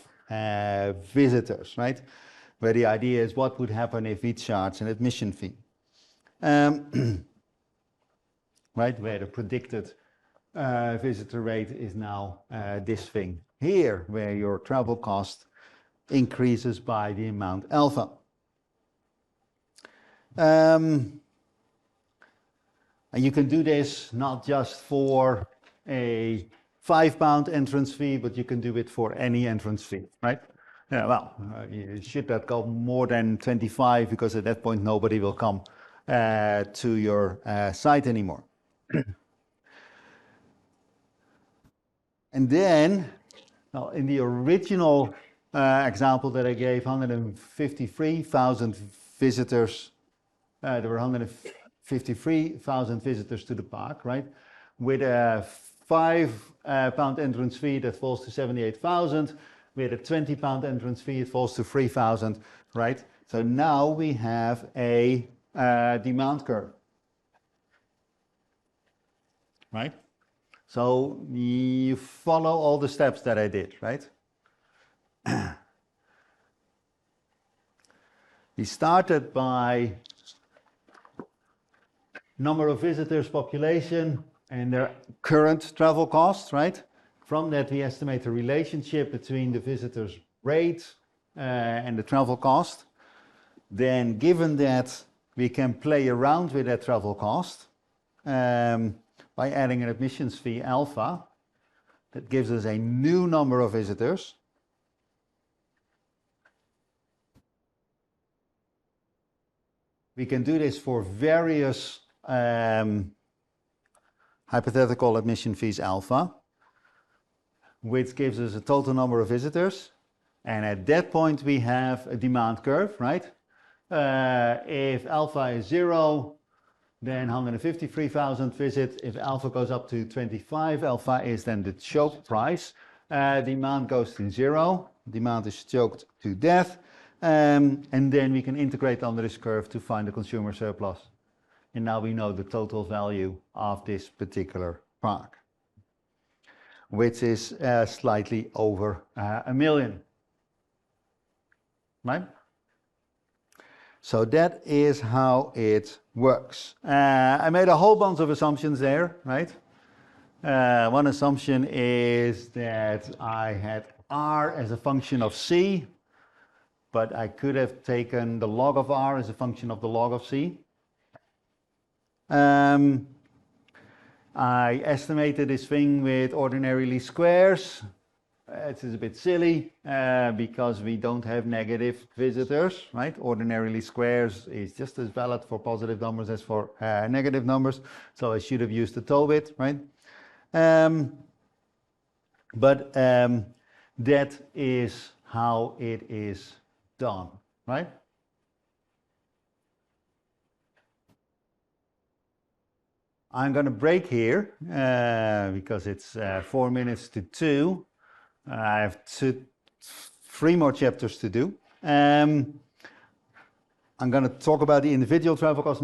visitors, right? Where the idea is what would happen if we charge an admission fee. Right, where the predicted visitor rate is now this thing here, where your travel cost increases by the amount alpha. And you can do this not just for a £5 entrance fee, but you can do it for any entrance fee, right? Yeah, well, you should not go more than 25, because at that point nobody will come to your site anymore. And then, well, in the original example that I gave, 153,000 visitors, there were 153,000 visitors to the park, right? With a £5 entrance fee, that falls to 78,000. With a £20 entrance fee, it falls to 3,000, right? So now we have a demand curve, right? So you follow all the steps that I did, right? We started by number of visitors, population, and their current travel costs, right? From that, we estimate the relationship between the visitors' rate and the travel cost. Then, given that, we can play around with that travel cost by adding an admissions fee alpha. That gives us a new number of visitors. We can do this for various hypothetical admission fees alpha, which gives us a total number of visitors. And at that point, we have a demand curve, right? If alpha is 0, then 153,000 visits. If alpha goes up to 25, alpha is then the choke price. Demand goes to 0. Demand is choked to death. And then we can integrate under this curve to find the consumer surplus. And now we know the total value of this particular park, which is slightly over $1 million, right? So that is how it works. I made a whole bunch of assumptions there, right? One assumption is that I had R as a function of C, but I could have taken the log of R as a function of the log of C. I estimated this thing with ordinary least squares. It is a bit silly because we don't have negative visitors, right? Ordinary least squares is just as valid for positive numbers as for negative numbers. So I should have used the toe bit, right? But that is how it is done, right? I'm going to break here because it's 4 minutes to 2. I have 3 more chapters to do. I'm going to talk about the individual travel cost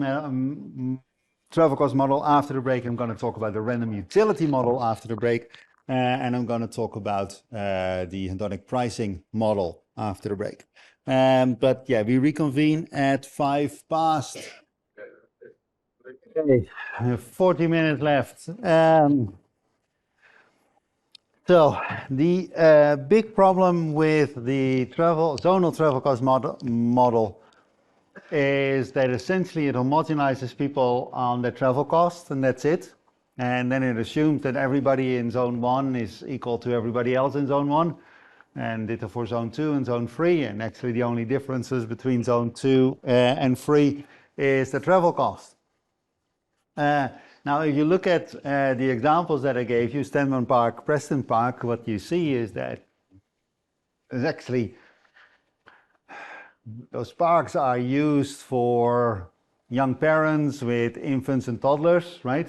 model after the break. I'm going to talk about the random utility model after the break. And I'm going to talk about the hedonic pricing model after the break. But yeah, we reconvene at 5 past. Okay, 40 minutes left. So the big problem with the zonal travel cost model is that essentially it homogenizes people on their travel cost, and that's it. And then it assumes that everybody in zone 1 is equal to everybody else in zone 1, and ditto for zone 2 and zone 3. And actually the only differences between zone 2 and 3 is the travel cost. Now, if you look at the examples that I gave you, Stanmore Park, Preston Park, what you see is that there's actually those parks are used for young parents with infants and toddlers, right?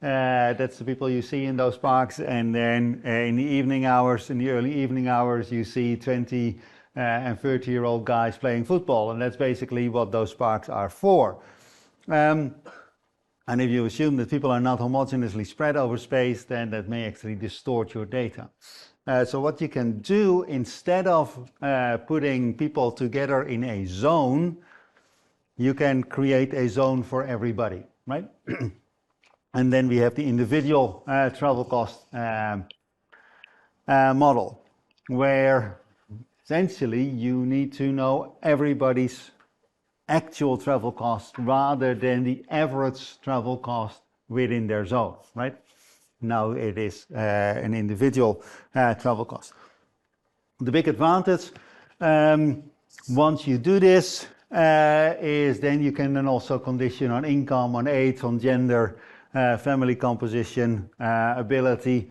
That's the people you see in those parks. And then in the evening hours, in the early evening hours, you see 20 and 30-year-old guys playing football. And that's basically what those parks are for. And if you assume that people are not homogeneously spread over space, then that may actually distort your data. So what you can do, instead of putting people together in a zone, you can create a zone for everybody, right? And then we have the individual travel cost model, where essentially you need to know everybody's actual travel cost rather than the average travel cost within their zone, right? Now it is an individual travel cost. The big advantage, once you do this, is then you can then also condition on income, on age, on gender, family composition, ability,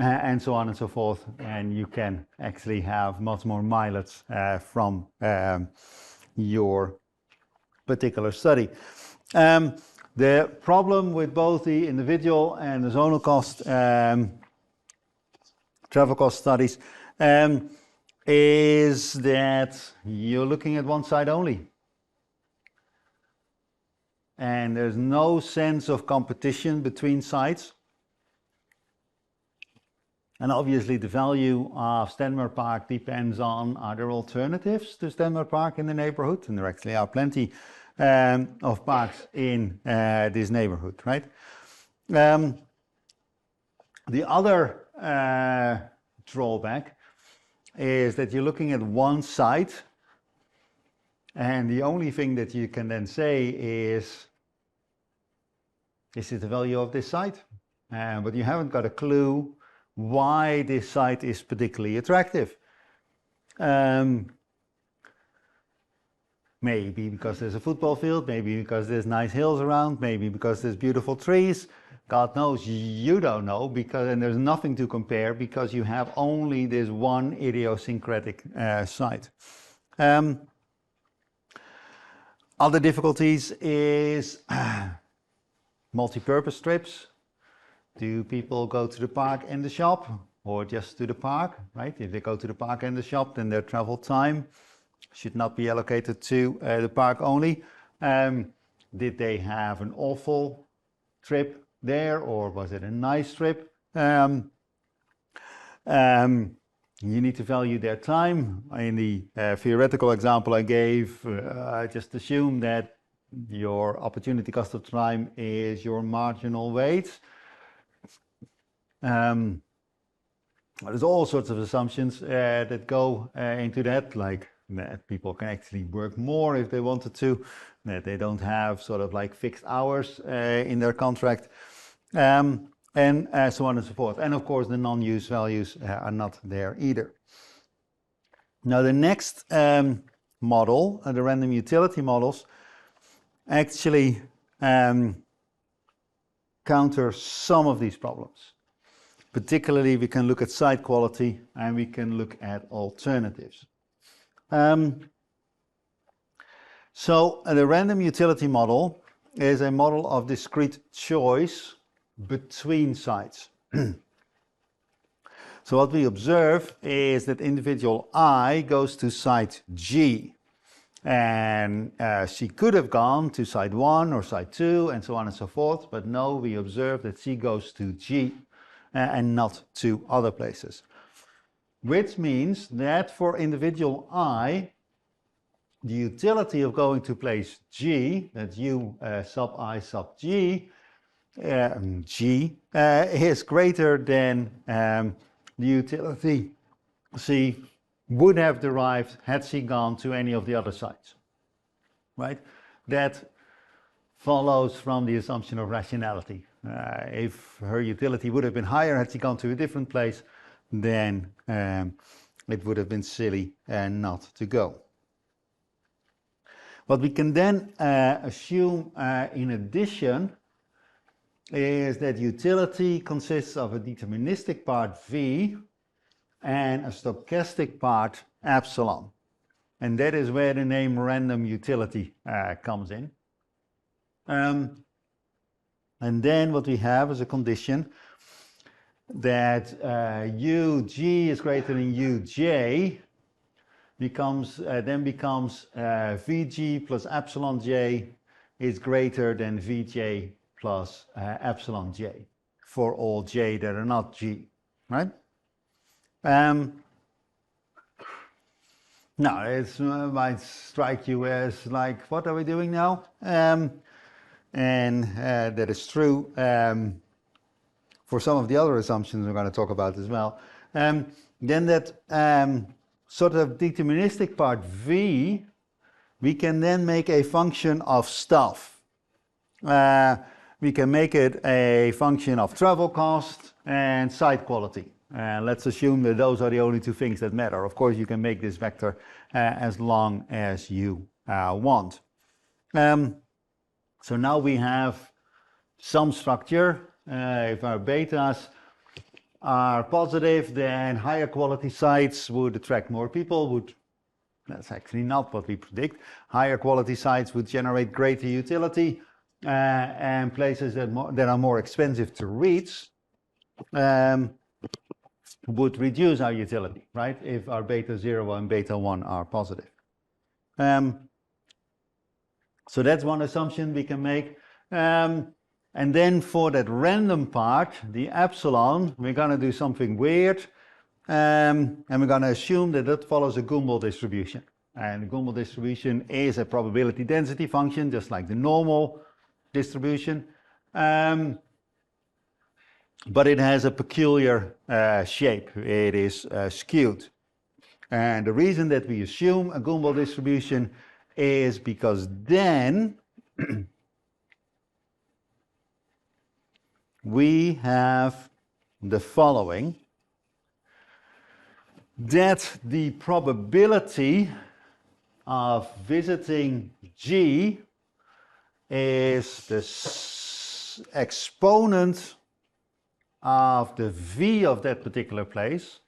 and so on and so forth. And you can actually have much more mileage from your particular study. The problem with both the individual and the zonal cost travel cost studies is that you're looking at one side only. And there's no sense of competition between sites. And obviously the value of Stanmore Park depends on, are there alternatives to Stanmore Park in the neighborhood? And there actually are plenty of parks in this neighborhood, right? The other drawback is that you're looking at one site, and the only thing that you can then say is it the value of this site? But you haven't got a clue why this site is particularly attractive. Maybe because there's a football field, maybe because there's nice hills around, maybe because there's beautiful trees. God knows, you don't know, and there's nothing to compare because you have only this one idiosyncratic site. Other difficulties is multi-purpose trips. Do people go to the park and the shop, or just to the park, right? If they go to the park and the shop, then their travel time should not be allocated to the park only. Did they have an awful trip there, or was it a nice trip? You need to value their time. In the theoretical example I gave, I just assume that your opportunity cost of time is your marginal wage. There's all sorts of assumptions that go into that, like that people can actually work more if they wanted to, that they don't have sort of like fixed hours in their contract, and so on and so forth. And of course, the non-use values are not there either. Now, the next model, the random utility models, actually counter some of these problems. Particularly, we can look at site quality and we can look at alternatives. So the random utility model is a model of discrete choice between sites. So what we observe is that individual I goes to site G, and she could have gone to site 1 or site 2 and so on and so forth, but no, we observe that she goes to G and not to other places. Which means that for individual I, the utility of going to place G, that's U sub I sub G, G is greater than the utility C would have derived had C gone to any of the other sites, right? That follows from the assumption of rationality. If her utility would have been higher had she gone to a different place, then it would have been silly not to go. What we can then assume in addition is that utility consists of a deterministic part V and a stochastic part epsilon. And that is where the name random utility comes in. And then what we have is a condition that UG is greater than UJ then becomes VG plus epsilon J is greater than VJ plus epsilon J for all J that are not G, right? Now, it might strike you as like, what are we doing now? And that is true for some of the other assumptions we're going to talk about as well. Then that sort of deterministic part V, we can then make a function of stuff. We can make it a function of travel cost and site quality. Let's assume that those are the only two things that matter. Of course, you can make this vector as long as you want. So now we have some structure. If our betas are positive, then higher quality sites would attract more people. That's actually not what we predict. Higher quality sites would generate greater utility, and places that are more expensive to reach would reduce our utility, right? If our beta 0 and beta 1 are positive. So that's one assumption we can make. And then for that random part, the epsilon, we're going to do something weird. And we're going to assume that it follows a Gumbel distribution. And the Gumbel distribution is a probability density function, just like the normal distribution. But it has a peculiar shape. It is skewed. And the reason that we assume a Gumbel distribution is because then we have the following, that the probability of visiting G is the exponent of the V of that particular place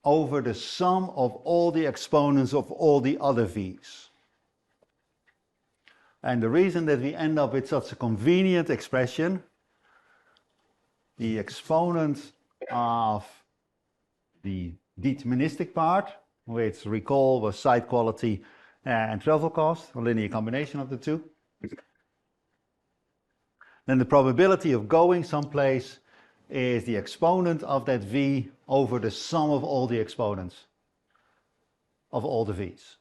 over the sum of all the exponents of all the other V's. And the reason that we end up with such a convenient expression, the exponent of the deterministic part, which recall was site quality and travel cost, a linear combination of the two. Then the probability of going someplace is the exponent of that V over the sum of all the exponents of all the V's.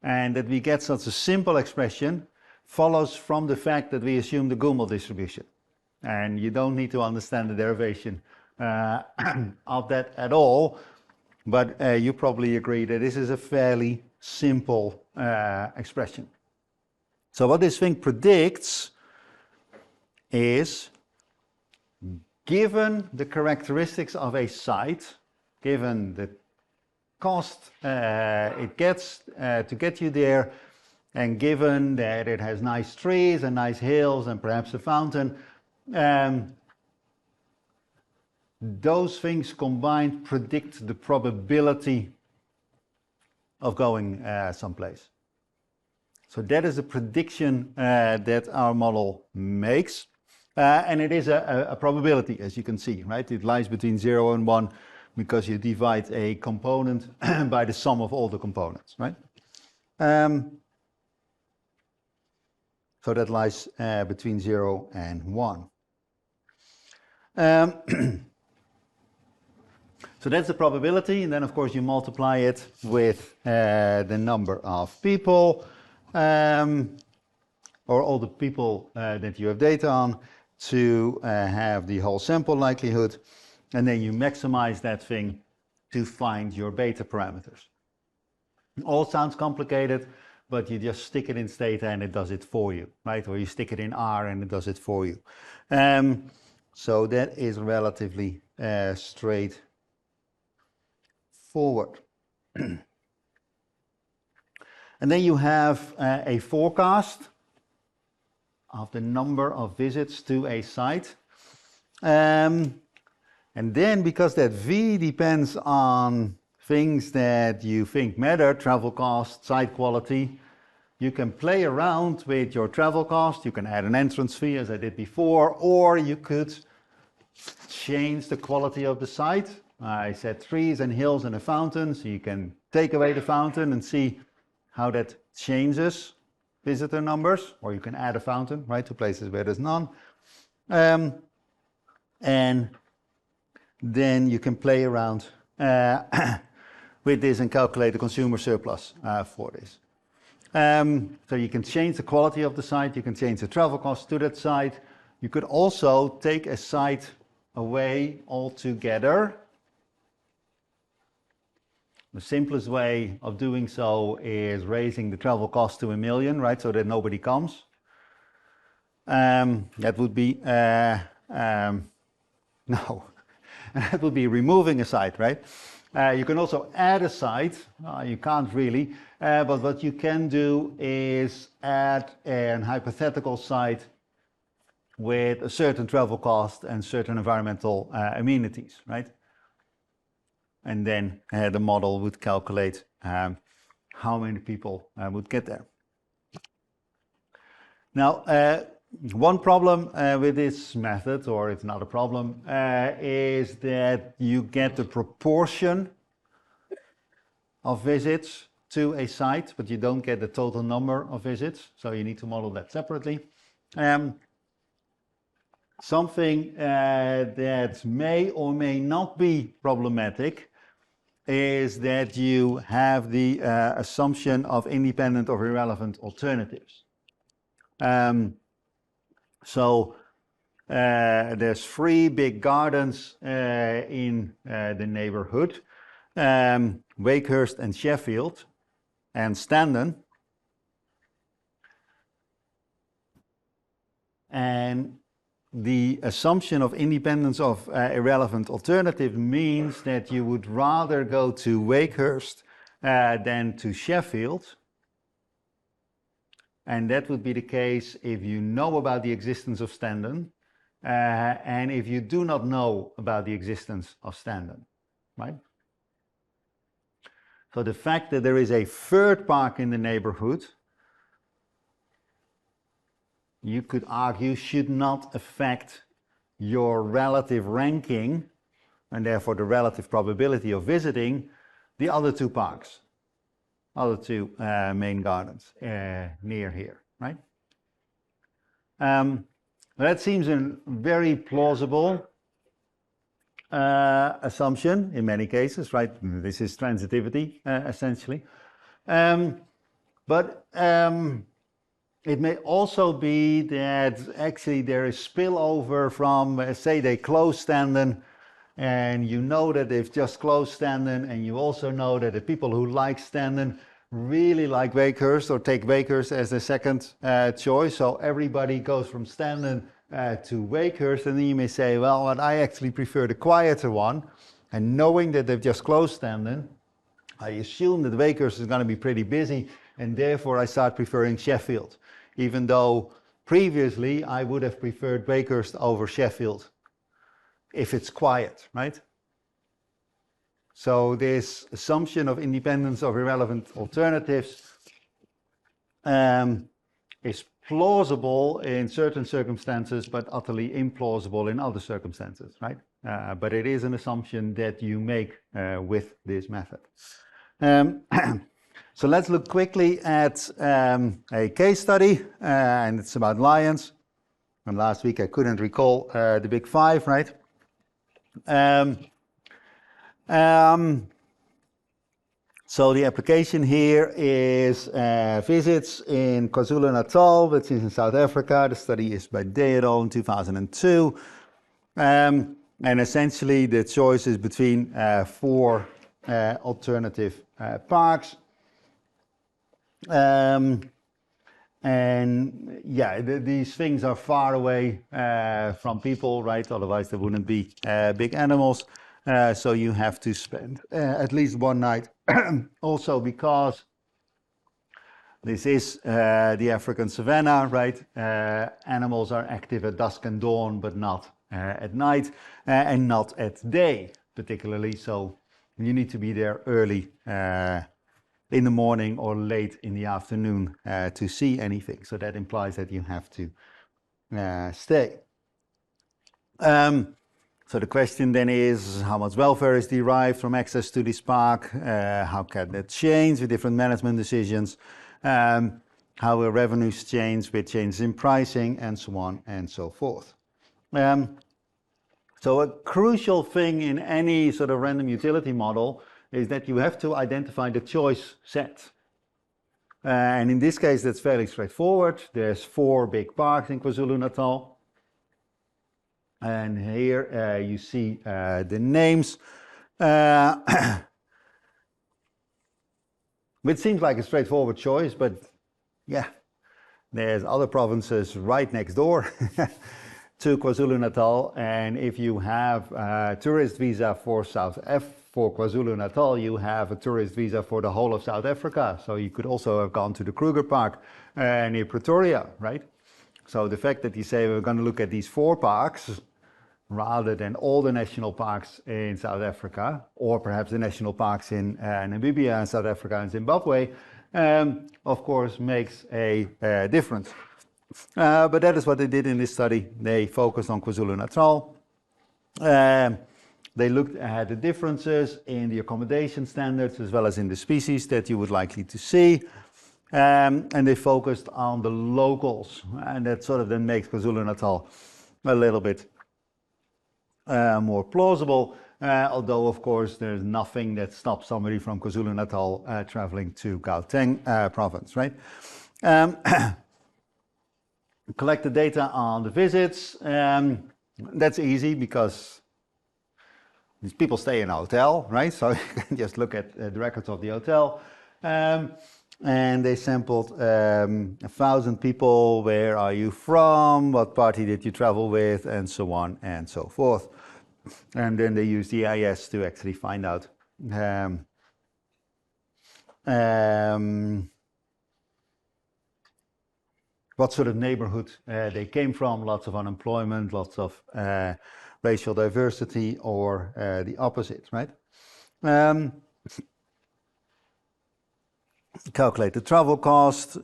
And that we get such a simple expression follows from the fact that we assume the Gumbel distribution. And you don't need to understand the derivation of that at all, but you probably agree that this is a fairly simple expression. So what this thing predicts is, given the characteristics of a site, given the cost it gets to get you there, and given that it has nice trees and nice hills and perhaps a fountain, those things combined predict the probability of going someplace. So that is a prediction that our model makes. And it is a probability, as you can see, right? It lies between 0 and 1 because you divide a component by the sum of all the components, right? So that lies between 0 and 1. So that's the probability, and then of course you multiply it with the number of people, or all the people that you have data on, to have the whole sample likelihood, and then you maximize that thing to find your beta parameters. It all sounds complicated, but you just stick it in Stata and it does it for you, right? Or you stick it in R and it does it for you. So that is relatively straightforward. And then you have a forecast of the number of visits to a site. And then, because that V depends on things that you think matter, travel cost, site quality, you can play around with your travel cost. You can add an entrance fee, as I did before, or you could change the quality of the site. I said trees and hills and a fountain, so you can take away the fountain and see how that changes visitor numbers, or you can add a fountain, right, to places where there's none. And then you can play around with this and calculate the consumer surplus for this. So you can change the quality of the site, you can change the travel cost to that site. You could also take a site away altogether. The simplest way of doing so is raising the travel cost to 1 million, right, so that nobody comes. That would be, no, that would be removing a site, right? You can also add a site. You can't really, but what you can do is add a hypothetical site with a certain travel cost and certain environmental amenities, right? And then the model would calculate how many people would get there. Now, one problem with this method, or it's not a problem, is that you get the proportion of visits to a site, but you don't get the total number of visits, so you need to model that separately. Something that may or may not be problematic is that you have the assumption of independent or irrelevant alternatives. So there's 3 big gardens in the neighborhood, Wakehurst and Sheffield and Standen. And the assumption of independence of irrelevant alternative means that you would rather go to Wakehurst than to Sheffield. And that would be the case if you know about the existence of Standen and if you do not know about the existence of Standen, right? So the fact that there is a third park in the neighborhood, you could argue, should not affect your relative ranking and therefore the relative probability of visiting the other 2 parks, other 2 main gardens near here, right? That seems a very plausible assumption in many cases, right? This is transitivity, essentially. But it may also be that actually there is spillover from, say they close Standen, and you know that they've just closed Standen, and you also know that the people who like Standen really like Wakehurst or take Wakehurst as a second choice. So everybody goes from Standen to Wakehurst, and then you may say, well, but I actually prefer the quieter one. And knowing that they've just closed Standen, I assume that Wakehurst is going to be pretty busy, and therefore I start preferring Sheffield, even though previously I would have preferred Wakehurst over Sheffield if it's quiet, right? So this assumption of independence of irrelevant alternatives is plausible in certain circumstances, but utterly implausible in other circumstances, right? But it is an assumption that you make with this method. So let's look quickly at a case study, and it's about lions. And last week I couldn't recall the big 5, right? So the application here is visits in KwaZulu-Natal, which is in South Africa. The study is by Deodol in 2002. And essentially the choice is between 4 alternative parks. And yeah, these things are far away from people, right? Otherwise there wouldn't be big animals. So you have to spend at least one night. Also because this is the African savanna, right? Animals are active at dusk and dawn, but not at night and not at day particularly. So you need to be there early in the morning or late in the afternoon to see anything. So that implies that you have to stay. So the question then is, how much welfare is derived from access to this park? How can that change with different management decisions? How will revenues change with changes in pricing, and so on and so forth. So a crucial thing in any sort of random utility model is that you have to identify the choice set. And in this case, that's fairly straightforward. There's 4 big parks in KwaZulu-Natal. And here you see the names. Which seems like a straightforward choice, but yeah, there's other provinces right next door to KwaZulu-Natal. And if you have a tourist visa for for KwaZulu-Natal, you have a tourist visa for the whole of South Africa. So you could also have gone to the Kruger Park near Pretoria, right? So the fact that you say we're going to look at these 4 parks rather than all the national parks in South Africa, or perhaps the national parks in Namibia and South Africa and Zimbabwe, of course makes a difference. But that is what they did in this study. They focused on KwaZulu-Natal. They looked at the differences in the accommodation standards as well as in the species that you would likely to see. And they focused on the locals, and that sort of then makes KwaZulu-Natal a little bit more plausible, although of course there's nothing that stops somebody from KwaZulu-Natal traveling to Gauteng province, right? Collect the data on the visits. That's easy because these people stay in a hotel, right? So you can just look at the records of the hotel. And they sampled 1,000 people. Where are you from? What party did you travel with? And so on and so forth. And then they used the EIS to actually find out what sort of neighborhood they came from. Lots of unemployment, lots of racial diversity, or the opposite, right? Calculate the travel cost,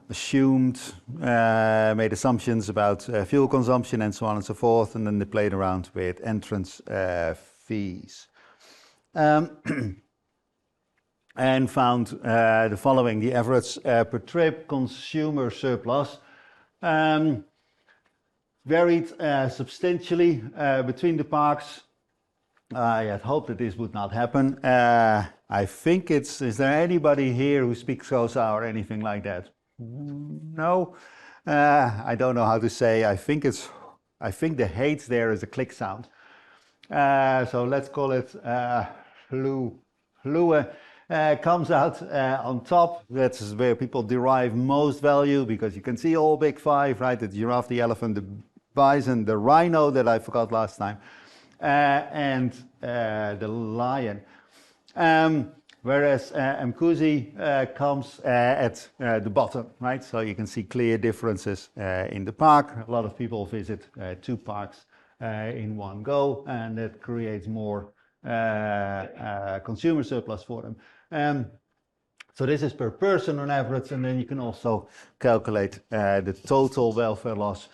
assumed, made assumptions about fuel consumption and so on and so forth, and then they played around with entrance fees. And found the following: the average per trip consumer surplus varied substantially between the parks. I had hoped that this would not happen. I think is there anybody here who speaks Xhosa or anything like that? No? I don't know how to say. I think the hate there is a click sound. So let's call it Hlue. Comes out on top. That's where people derive most value, because you can see all big 5, right? The giraffe, the elephant, the bison, the rhino that I forgot last time, and the lion. Whereas Mkuzi comes at the bottom, right? So you can see clear differences in the park. A lot of people visit 2 parks in one go, and that creates more consumer surplus for them. So this is per person on average, and then you can also calculate the total welfare loss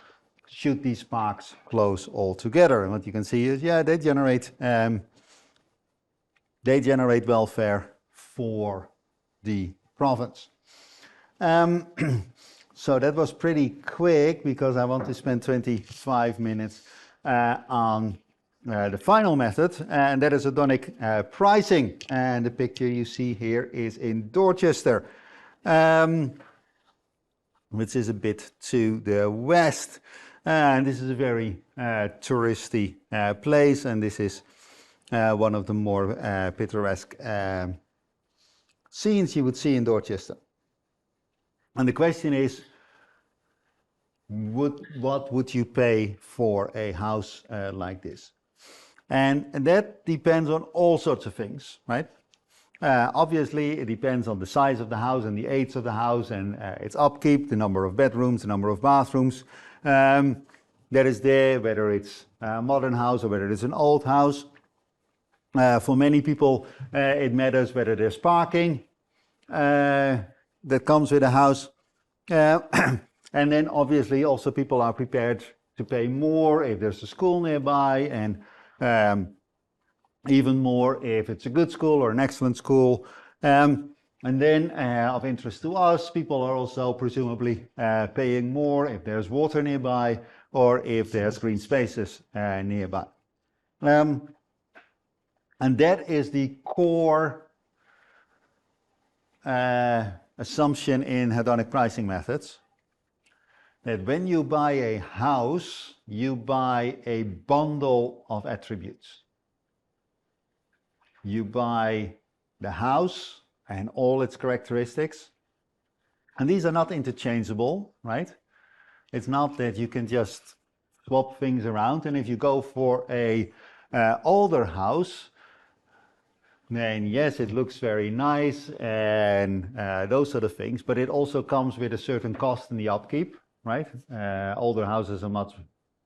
should these parks close altogether. And what you can see is, yeah, they generate welfare for the province. So that was pretty quick, because I want to spend 25 minutes on the final method, and that is hedonic pricing. And the picture you see here is in Dorchester, which is a bit to the west. And this is a very touristy place, and this is one of the more picturesque scenes you would see in Dorchester. And the question is, what would you pay for a house like this? And that depends on all sorts of things, right? Obviously, it depends on the size of the house and the age of the house and its upkeep, the number of bedrooms, the number of bathrooms that is there, whether it's a modern house or whether it's an old house. For many people, it matters whether there's parking that comes with a house. And then obviously also people are prepared to pay more if there's a school nearby, and even more if it's a good school or an excellent school. And then of interest to us, people are also presumably paying more if there's water nearby or if there's green spaces nearby. And that is the core assumption in hedonic pricing methods. That when you buy a house, you buy a bundle of attributes. You buy the house and all its characteristics. And these are not interchangeable, right? It's not that you can just swap things around. And if you go for a older house, then yes, it looks very nice and those sort of things, but it also comes with a certain cost in the upkeep. Right? Older houses are much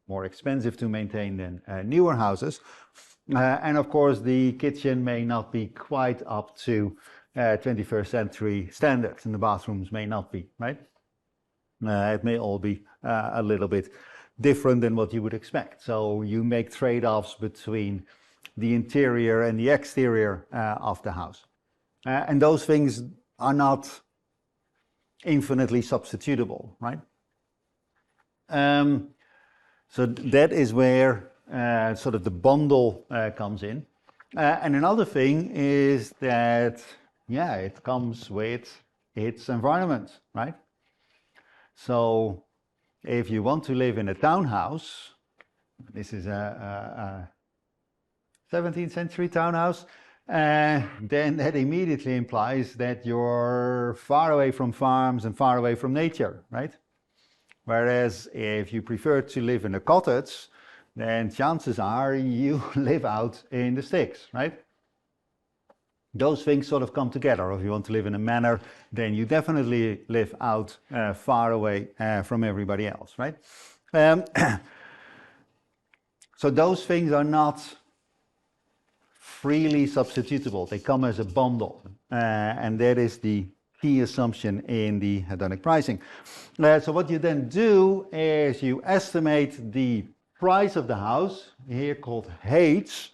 more expensive to maintain than newer houses. And of course, the kitchen may not be quite up to 21st century standards, and the bathrooms may not be, right? It may all be a little bit different than what you would expect. So you make trade-offs between the interior and the exterior of the house. And those things are not infinitely substitutable, right? So that is where sort of the bundle comes in. And another thing is that, yeah, it comes with its environment, right? So if you want to live in a townhouse, this is a 17th century townhouse, then that immediately implies that you're far away from farms and far away from nature, right? Whereas if you prefer to live in a cottage, then chances are you live out in the sticks, right? Those things sort of come together. Or if you want to live in a manor, then you definitely live out far away from everybody else, right? So those things are not freely substitutable. They come as a bundle, and that is the key assumption in the hedonic pricing. So what you then do is you estimate the price of the house, here called H,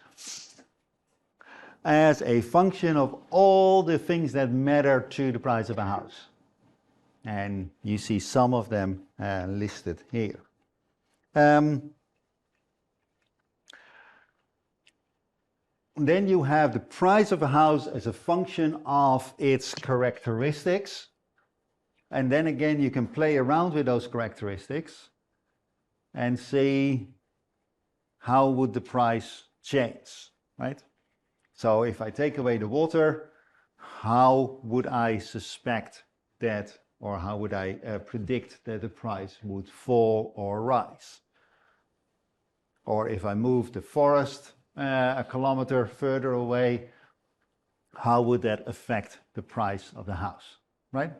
as a function of all the things that matter to the price of a house. And you see some of them listed here. Then you have the price of a house as a function of its characteristics. And then again, you can play around with those characteristics and see how would the price change, right? So if I take away the water, how would I suspect that, or how would I predict that the price would fall or rise? Or if I move the forest a kilometer further away, how would that affect the price of the house, right?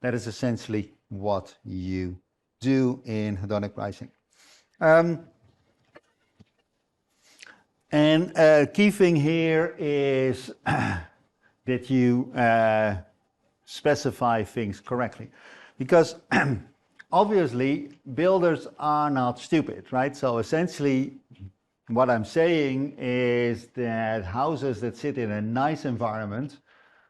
That is essentially what you do in hedonic pricing. And a key thing here is that you specify things correctly, because obviously builders are not stupid, right? So essentially what I'm saying is that houses that sit in a nice environment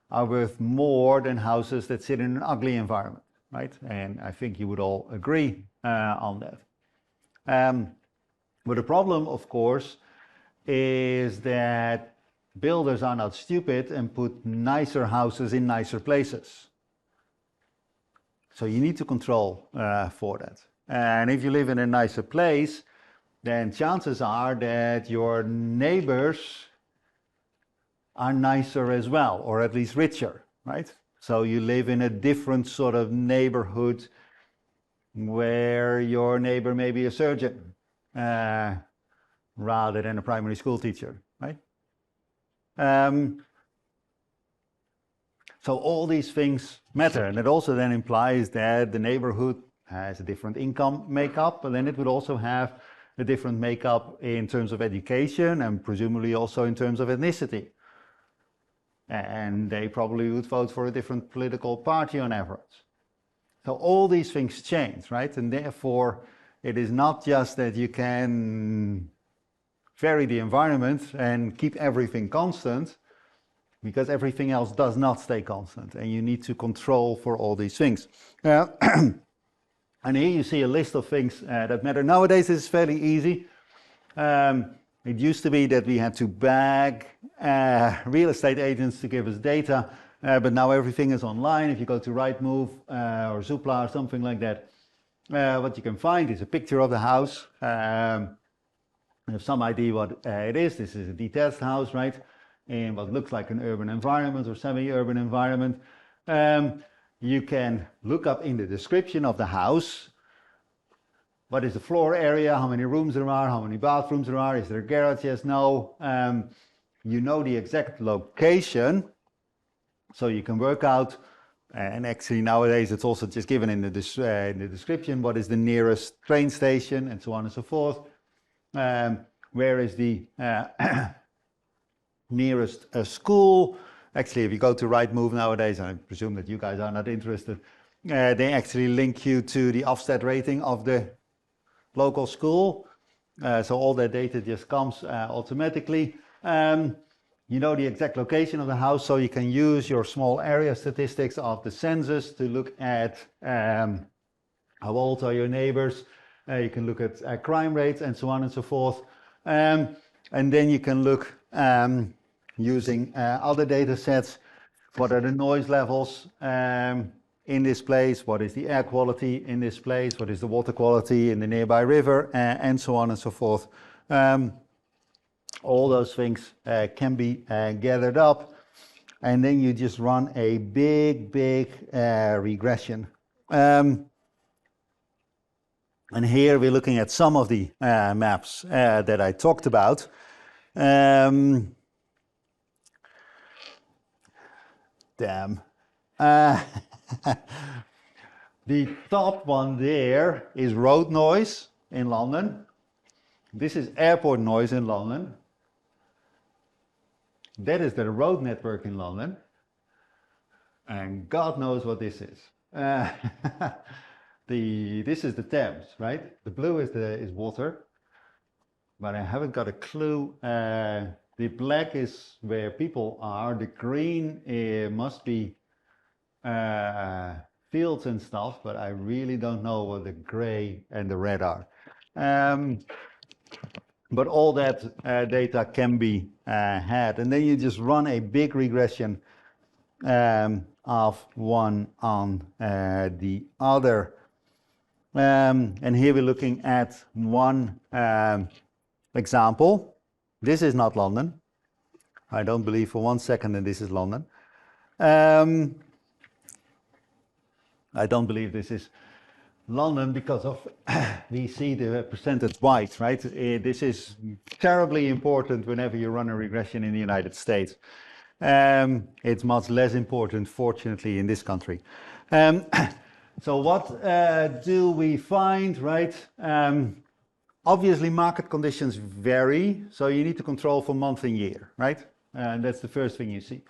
are worth more than houses that sit in an ugly environment, right? And I think you would all agree on that. But the problem, of course, is that builders are not stupid and put nicer houses in nicer places. So you need to control for that. And if you live in a nicer place, then chances are that your neighbors are nicer as well, or at least richer, right? So you live in a different sort of neighborhood where your neighbor may be a surgeon rather than a primary school teacher, right? So all these things matter, and it also then implies that the neighborhood has a different income makeup, but then it would also have a different makeup in terms of education and presumably also in terms of ethnicity. And they probably would vote for a different political party on average. So all these things change, right? And therefore, it is not just that you can vary the environment and keep everything constant, because everything else does not stay constant, and you need to control for all these things. And here you see a list of things that matter. Nowadays, it's fairly easy. It used to be that we had to beg real estate agents to give us data, but now everything is online. If you go to Rightmove or Zoopla or something like that, what you can find is a picture of the house. You have some idea what it is. This is a detached house, right? In what looks like an urban environment or semi-urban environment. You can look up in the description of the house, what is the floor area, how many rooms there are, how many bathrooms there are, is there a garage, yes, no. You know the exact location, so you can work out, and actually nowadays it's also just given in the description, what is the nearest train station and so on and so forth. Where is the nearest school? Actually, if you go to Rightmove nowadays, and I presume that you guys are not interested, they actually link you to the Ofsted rating of the local school. So all that data just comes automatically. You know the exact location of the house, so you can use your small area statistics of the census to look at how old are your neighbors. You can look at crime rates and so on and so forth. And then you can look using other data sets. What are the noise levels in this place? What is the air quality in this place? What is the water quality in the nearby river? And so on and so forth. All those things can be gathered up. And then you just run a big regression. And here we're looking at some of the maps that I talked about. Damn. The top one there is road noise in London. This is airport noise in London. That is the road network in London. And God knows what this is. This is the Thames, right? The blue is water, but I haven't got a clue. The black is where people are. The green must be fields and stuff, but I really don't know what the gray and the red are. But all that data can be had, and then you just run a big regression of one on the other. And here we're looking at one example. This is not London. I don't believe for 1 second that this is London. I don't believe this is London because of we see the percentage white, right? This is terribly important whenever you run a regression in the United States. It's much less important, fortunately, in this country. So what do we find, right? Obviously, market conditions vary, so you need to control for month and year, right? And that's the first thing you see.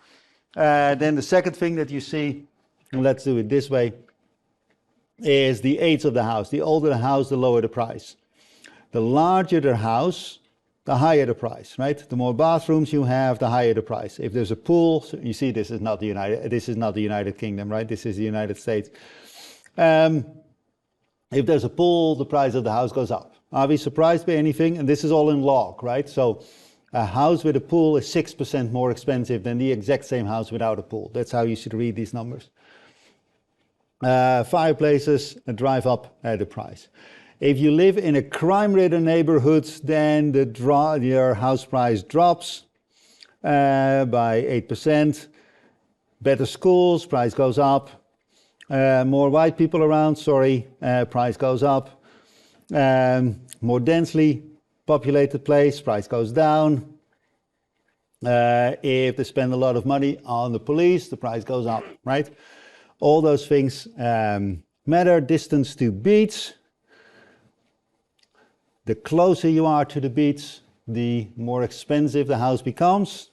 Then the second thing that you see, and let's do it this way, is the age of the house. The older the house, the lower the price. The larger the house, the higher the price, right? The more bathrooms you have, the higher the price. If there's a pool, so you see this is not the United Kingdom, right? This is the United States. If there's a pool, the price of the house goes up. Are we surprised by anything? And this is all in log, right? So A house with a pool is 6% more expensive than the exact same house without a pool. That's how you should read these numbers. Fireplaces drive up the price. If you live in a crime-ridden neighborhood, then your house price drops by 8%. Better schools, price goes up. More white people around, price goes up. More densely populated place, price goes down. If they spend a lot of money on the police, the price goes up, right? All those things matter. Distance to beach. The closer you are to the beach, the more expensive the house becomes.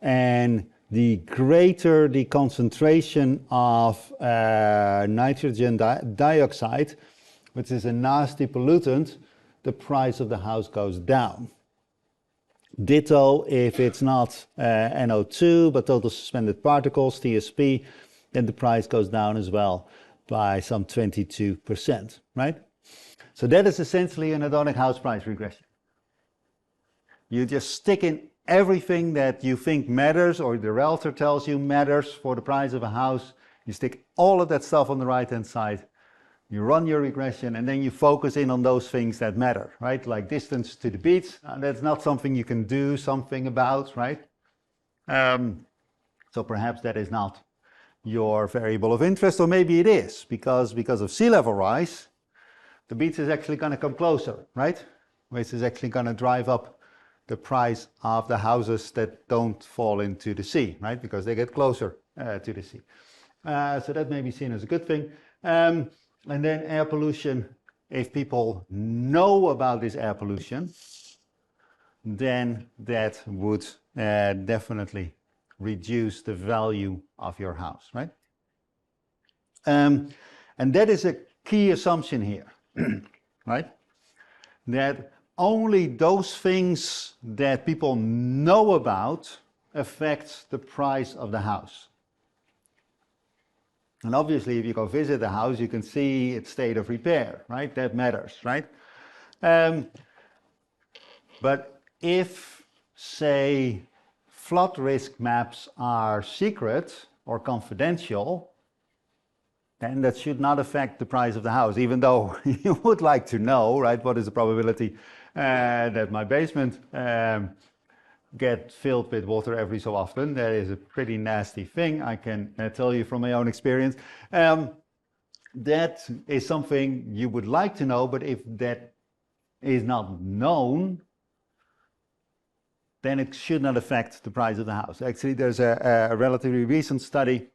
And the greater the concentration of nitrogen dioxide, which is a nasty pollutant, the price of the house goes down. Ditto if it's not NO2, but total suspended particles, TSP, then the price goes down as well by some 22%, right? So that is essentially an hedonic house price regression. You just stick in everything that you think matters or the realtor tells you matters for the price of a house. You stick all of that stuff on the right-hand side. You run your regression and then you focus in on those things that matter, right? Like distance to the beach. That's not something you can do something about, right? So perhaps that is not your variable of interest, or maybe it is, because of sea level rise, the beach is actually going to come closer, right? Which is actually going to drive up the price of the houses that don't fall into the sea, right? Because they get closer to the sea. So that may be seen as a good thing. And then air pollution, if people know about this air pollution, then that would definitely reduce the value of your house, right? And that is a key assumption here, right? That only those things that people know about affect the price of the house. And obviously, if you go visit the house, you can see its state of repair, right? That matters, right? But if, say, flood risk maps are secret or confidential, then that should not affect the price of the house, even though you would like to know, right? What is the probability that my basement get filled with water every so often? That is a pretty nasty thing, I can tell you from my own experience. That is something you would like to know, but if that is not known, then it should not affect the price of the house. Actually, there's a relatively recent study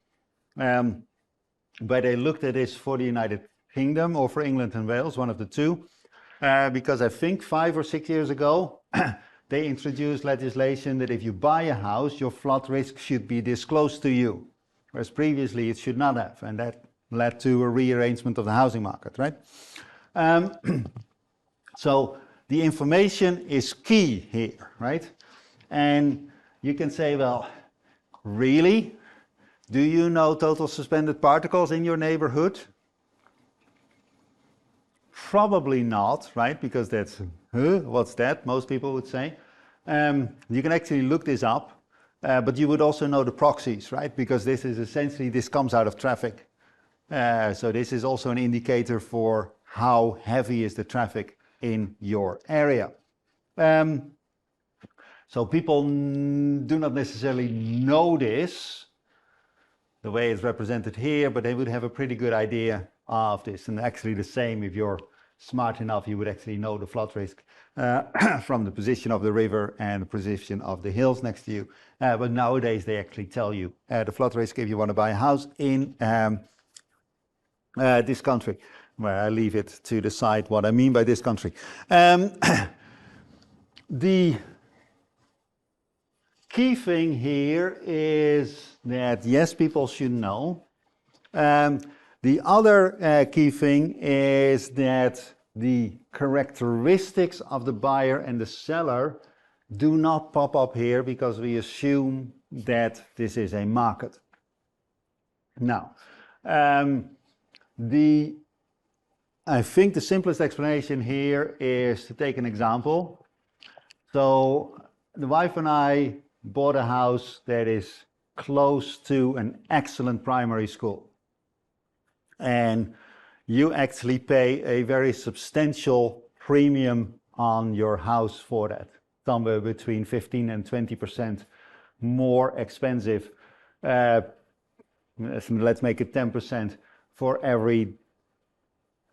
where they looked at this for the United Kingdom or for England and Wales, one of the two, because I think 5 or 6 years ago, they introduced legislation that if you buy a house, your flood risk should be disclosed to you, whereas previously it should not have, and that led to a rearrangement of the housing market, right? So the information is key here, right? And you can say, well, really? Do you know total suspended particles in your neighborhood? Probably not, right? Because that's, what's that? Most people would say. You can actually look this up, but you would also know the proxies, right? Because this is essentially, this comes out of traffic. So this is also an indicator for how heavy is the traffic in your area. So people do not necessarily know this the way it's represented here, but they would have a pretty good idea of this. And actually the same, if you're smart enough, you would actually know the flood risk from the position of the river and the position of the hills next to you. But nowadays they actually tell you the flood risk if you want to buy a house in this country, where I leave it to decide what I mean by this country. The key thing here is that, yes, people should know. The other key thing is that the characteristics of the buyer and the seller do not pop up here because we assume that this is a market. Now, I think the simplest explanation here is to take an example. So the wife and I bought a house that is close to an excellent primary school. And you actually pay a very substantial premium on your house for that, somewhere between 15 and 20% more expensive. Let's make it 10% for every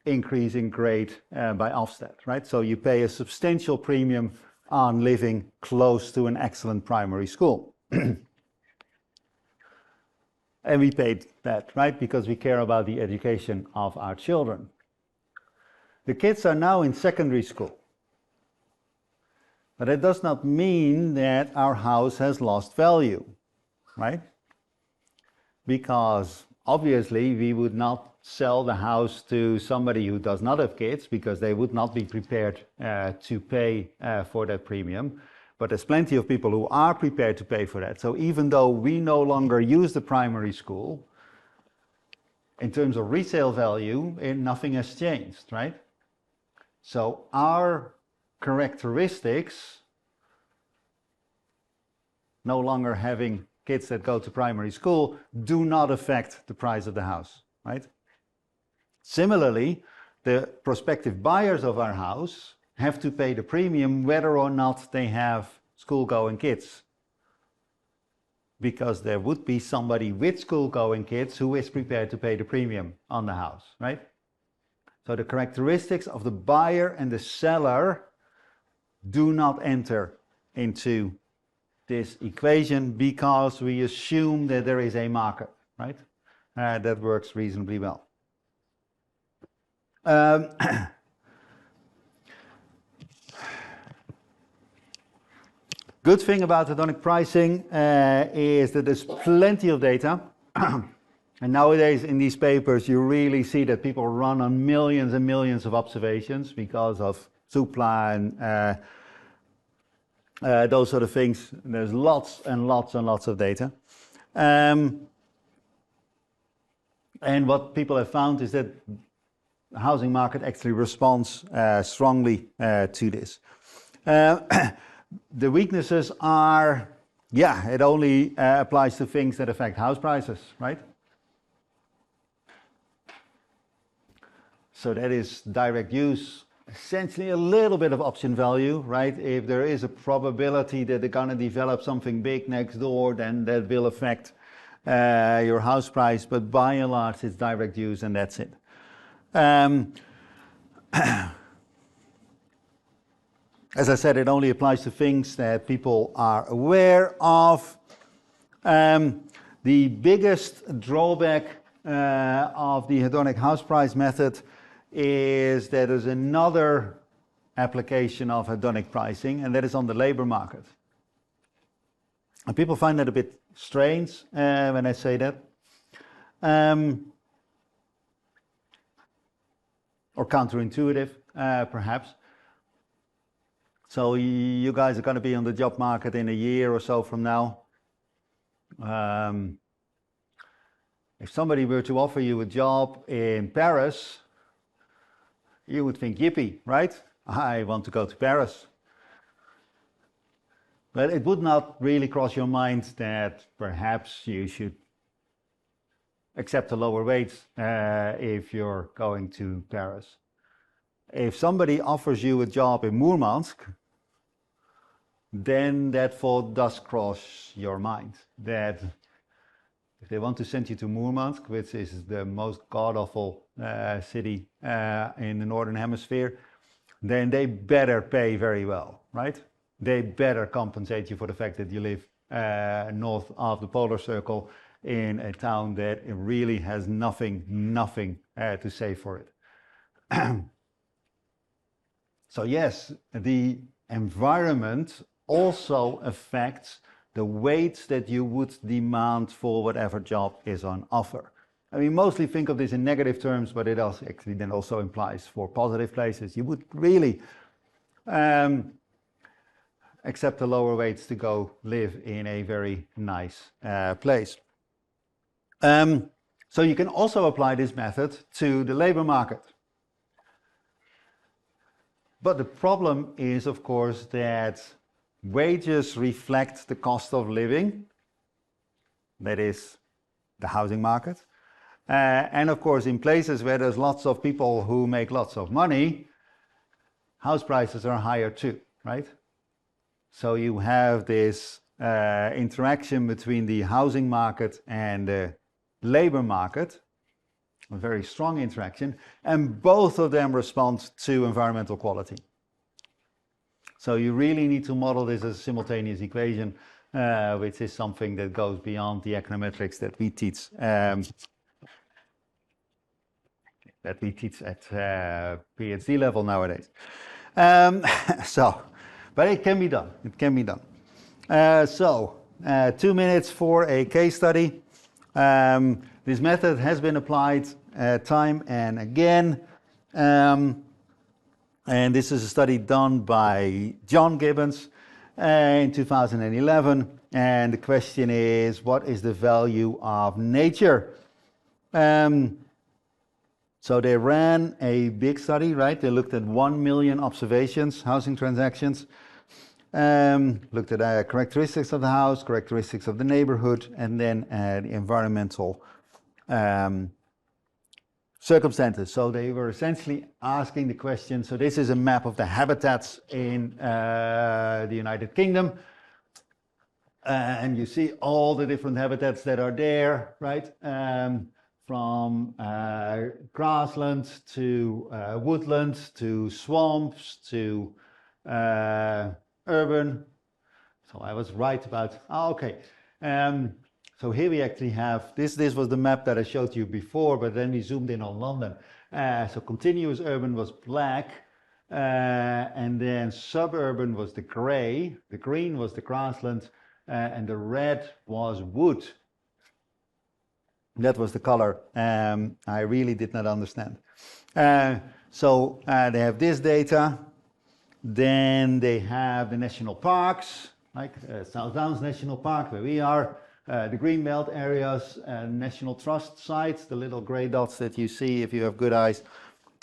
increase in grade by Ofsted, right? So you pay a substantial premium on living close to an excellent primary school. And we paid that, right? Because we care about the education of our children. The kids are now in secondary school. But it does not mean that our house has lost value, right? Because obviously we would not sell the house to somebody who does not have kids, because they would not be prepared to pay for that premium. But there's plenty of people who are prepared to pay for that. So even though we no longer use the primary school, in terms of resale value, nothing has changed, right? So our characteristics, no longer having kids that go to primary school, do not affect the price of the house, right? Similarly, the prospective buyers of our house have to pay the premium whether or not they have school-going kids. Because there would be somebody with school-going kids who is prepared to pay the premium on the house, right? So the characteristics of the buyer and the seller do not enter into this equation, because we assume that there is a market, right? That works reasonably well. Good thing about hedonic pricing is that there's plenty of data. And nowadays in these papers you really see that people run on millions and millions of observations because of Zoopla and those sort of things. There's lots and lots and lots of data. And what people have found is that the housing market actually responds strongly to this. The weaknesses are, it only applies to things that affect house prices, right? So that is direct use, essentially a little bit of option value, right? If there is a probability that they're going to develop something big next door, then that will affect your house price, but by and large it's direct use and that's it. As I said, it only applies to things that people are aware of. The biggest drawback of the hedonic house price method is that there's another application of hedonic pricing, and that is on the labor market. And people find that a bit strange when I say that. Or counterintuitive, perhaps. So you guys are going to be on the job market in a year or so from now. If somebody were to offer you a job in Paris, you would think, yippee, right? I want to go to Paris. But it would not really cross your mind that perhaps you should accept a lower wage if you're going to Paris. If somebody offers you a job in Murmansk, then that thought does cross your mind. That if they want to send you to Murmansk, which is the most god-awful city in the Northern Hemisphere, then they better pay very well, right? They better compensate you for the fact that you live north of the polar circle in a town that really has nothing to say for it. So yes, the environment also affects the wage that you would demand for whatever job is on offer. I mean, mostly think of this in negative terms, but it also actually then also implies for positive places. You would really accept a lower wage to go live in a very nice place. So you can also apply this method to the labor market. But the problem is, of course, that wages reflect the cost of living, that is the housing market. And of course, in places where there's lots of people who make lots of money, house prices are higher too, right? So you have this interaction between the housing market and the labor market, a very strong interaction, and both of them respond to environmental quality. So you really need to model this as a simultaneous equation, which is something that goes beyond the econometrics that we teach. At PhD level nowadays. But it can be done. It can be done. 2 minutes for a case study. This method has been applied time and again. And this is a study done by John Gibbons in 2011. And the question is, what is the value of nature? So they ran a big study, right? They looked at 1 million observations, housing transactions, looked at characteristics of the house, characteristics of the neighborhood, and then the environmental circumstances. So they were essentially asking the question, so this is a map of the habitats in the United Kingdom. And you see all the different habitats that are there, right? From grassland to woodland to swamps to urban. So I was right about, okay. So here we actually have, this was the map that I showed you before, but then we zoomed in on London. So continuous urban was black, and then suburban was the gray, the green was the grassland, and the red was wood. That was the color. I really did not understand. So they have this data. Then they have the national parks, like South Downs National Park, where we are, the Greenbelt areas, National Trust sites, the little gray dots that you see if you have good eyes,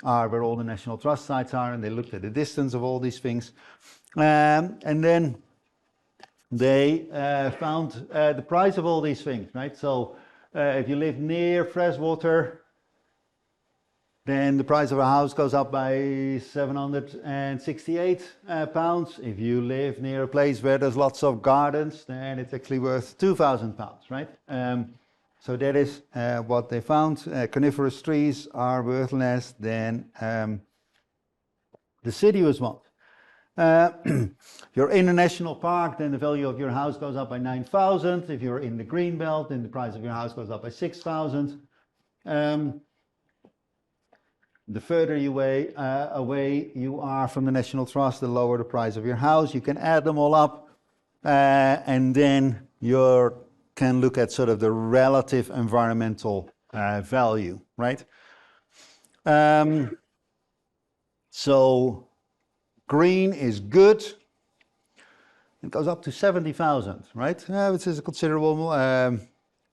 are where all the National Trust sites are, and they looked at the distance of all these things. And then they found the price of all these things, right? So if you live near freshwater, then the price of a house goes up by 768 pounds. If you live near a place where there's lots of gardens, then it's actually worth 2,000 pounds, right? So that is what they found. Coniferous trees are worth less than the deciduous ones. If you're in a national park, then the value of your house goes up by 9,000. If you're in the Greenbelt, then the price of your house goes up by 6,000. The further away you are from the National Trust, the lower the price of your house. You can add them all up, and then you can look at sort of the relative environmental value, right? So green is good. It goes up to 70,000, right? Which is a considerable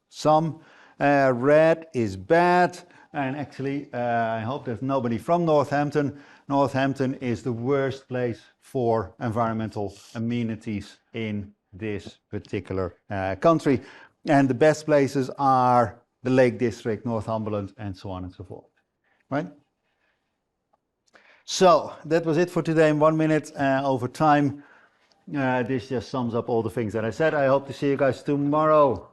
sum. Red is bad. And actually, I hope there's nobody from Northampton. Northampton is the worst place for environmental amenities in this particular country. And the best places are the Lake District, Northumberland, and so on and so forth, right? So that was it for today in 1 minute over time. This just sums up all the things that I said. I hope to see you guys tomorrow.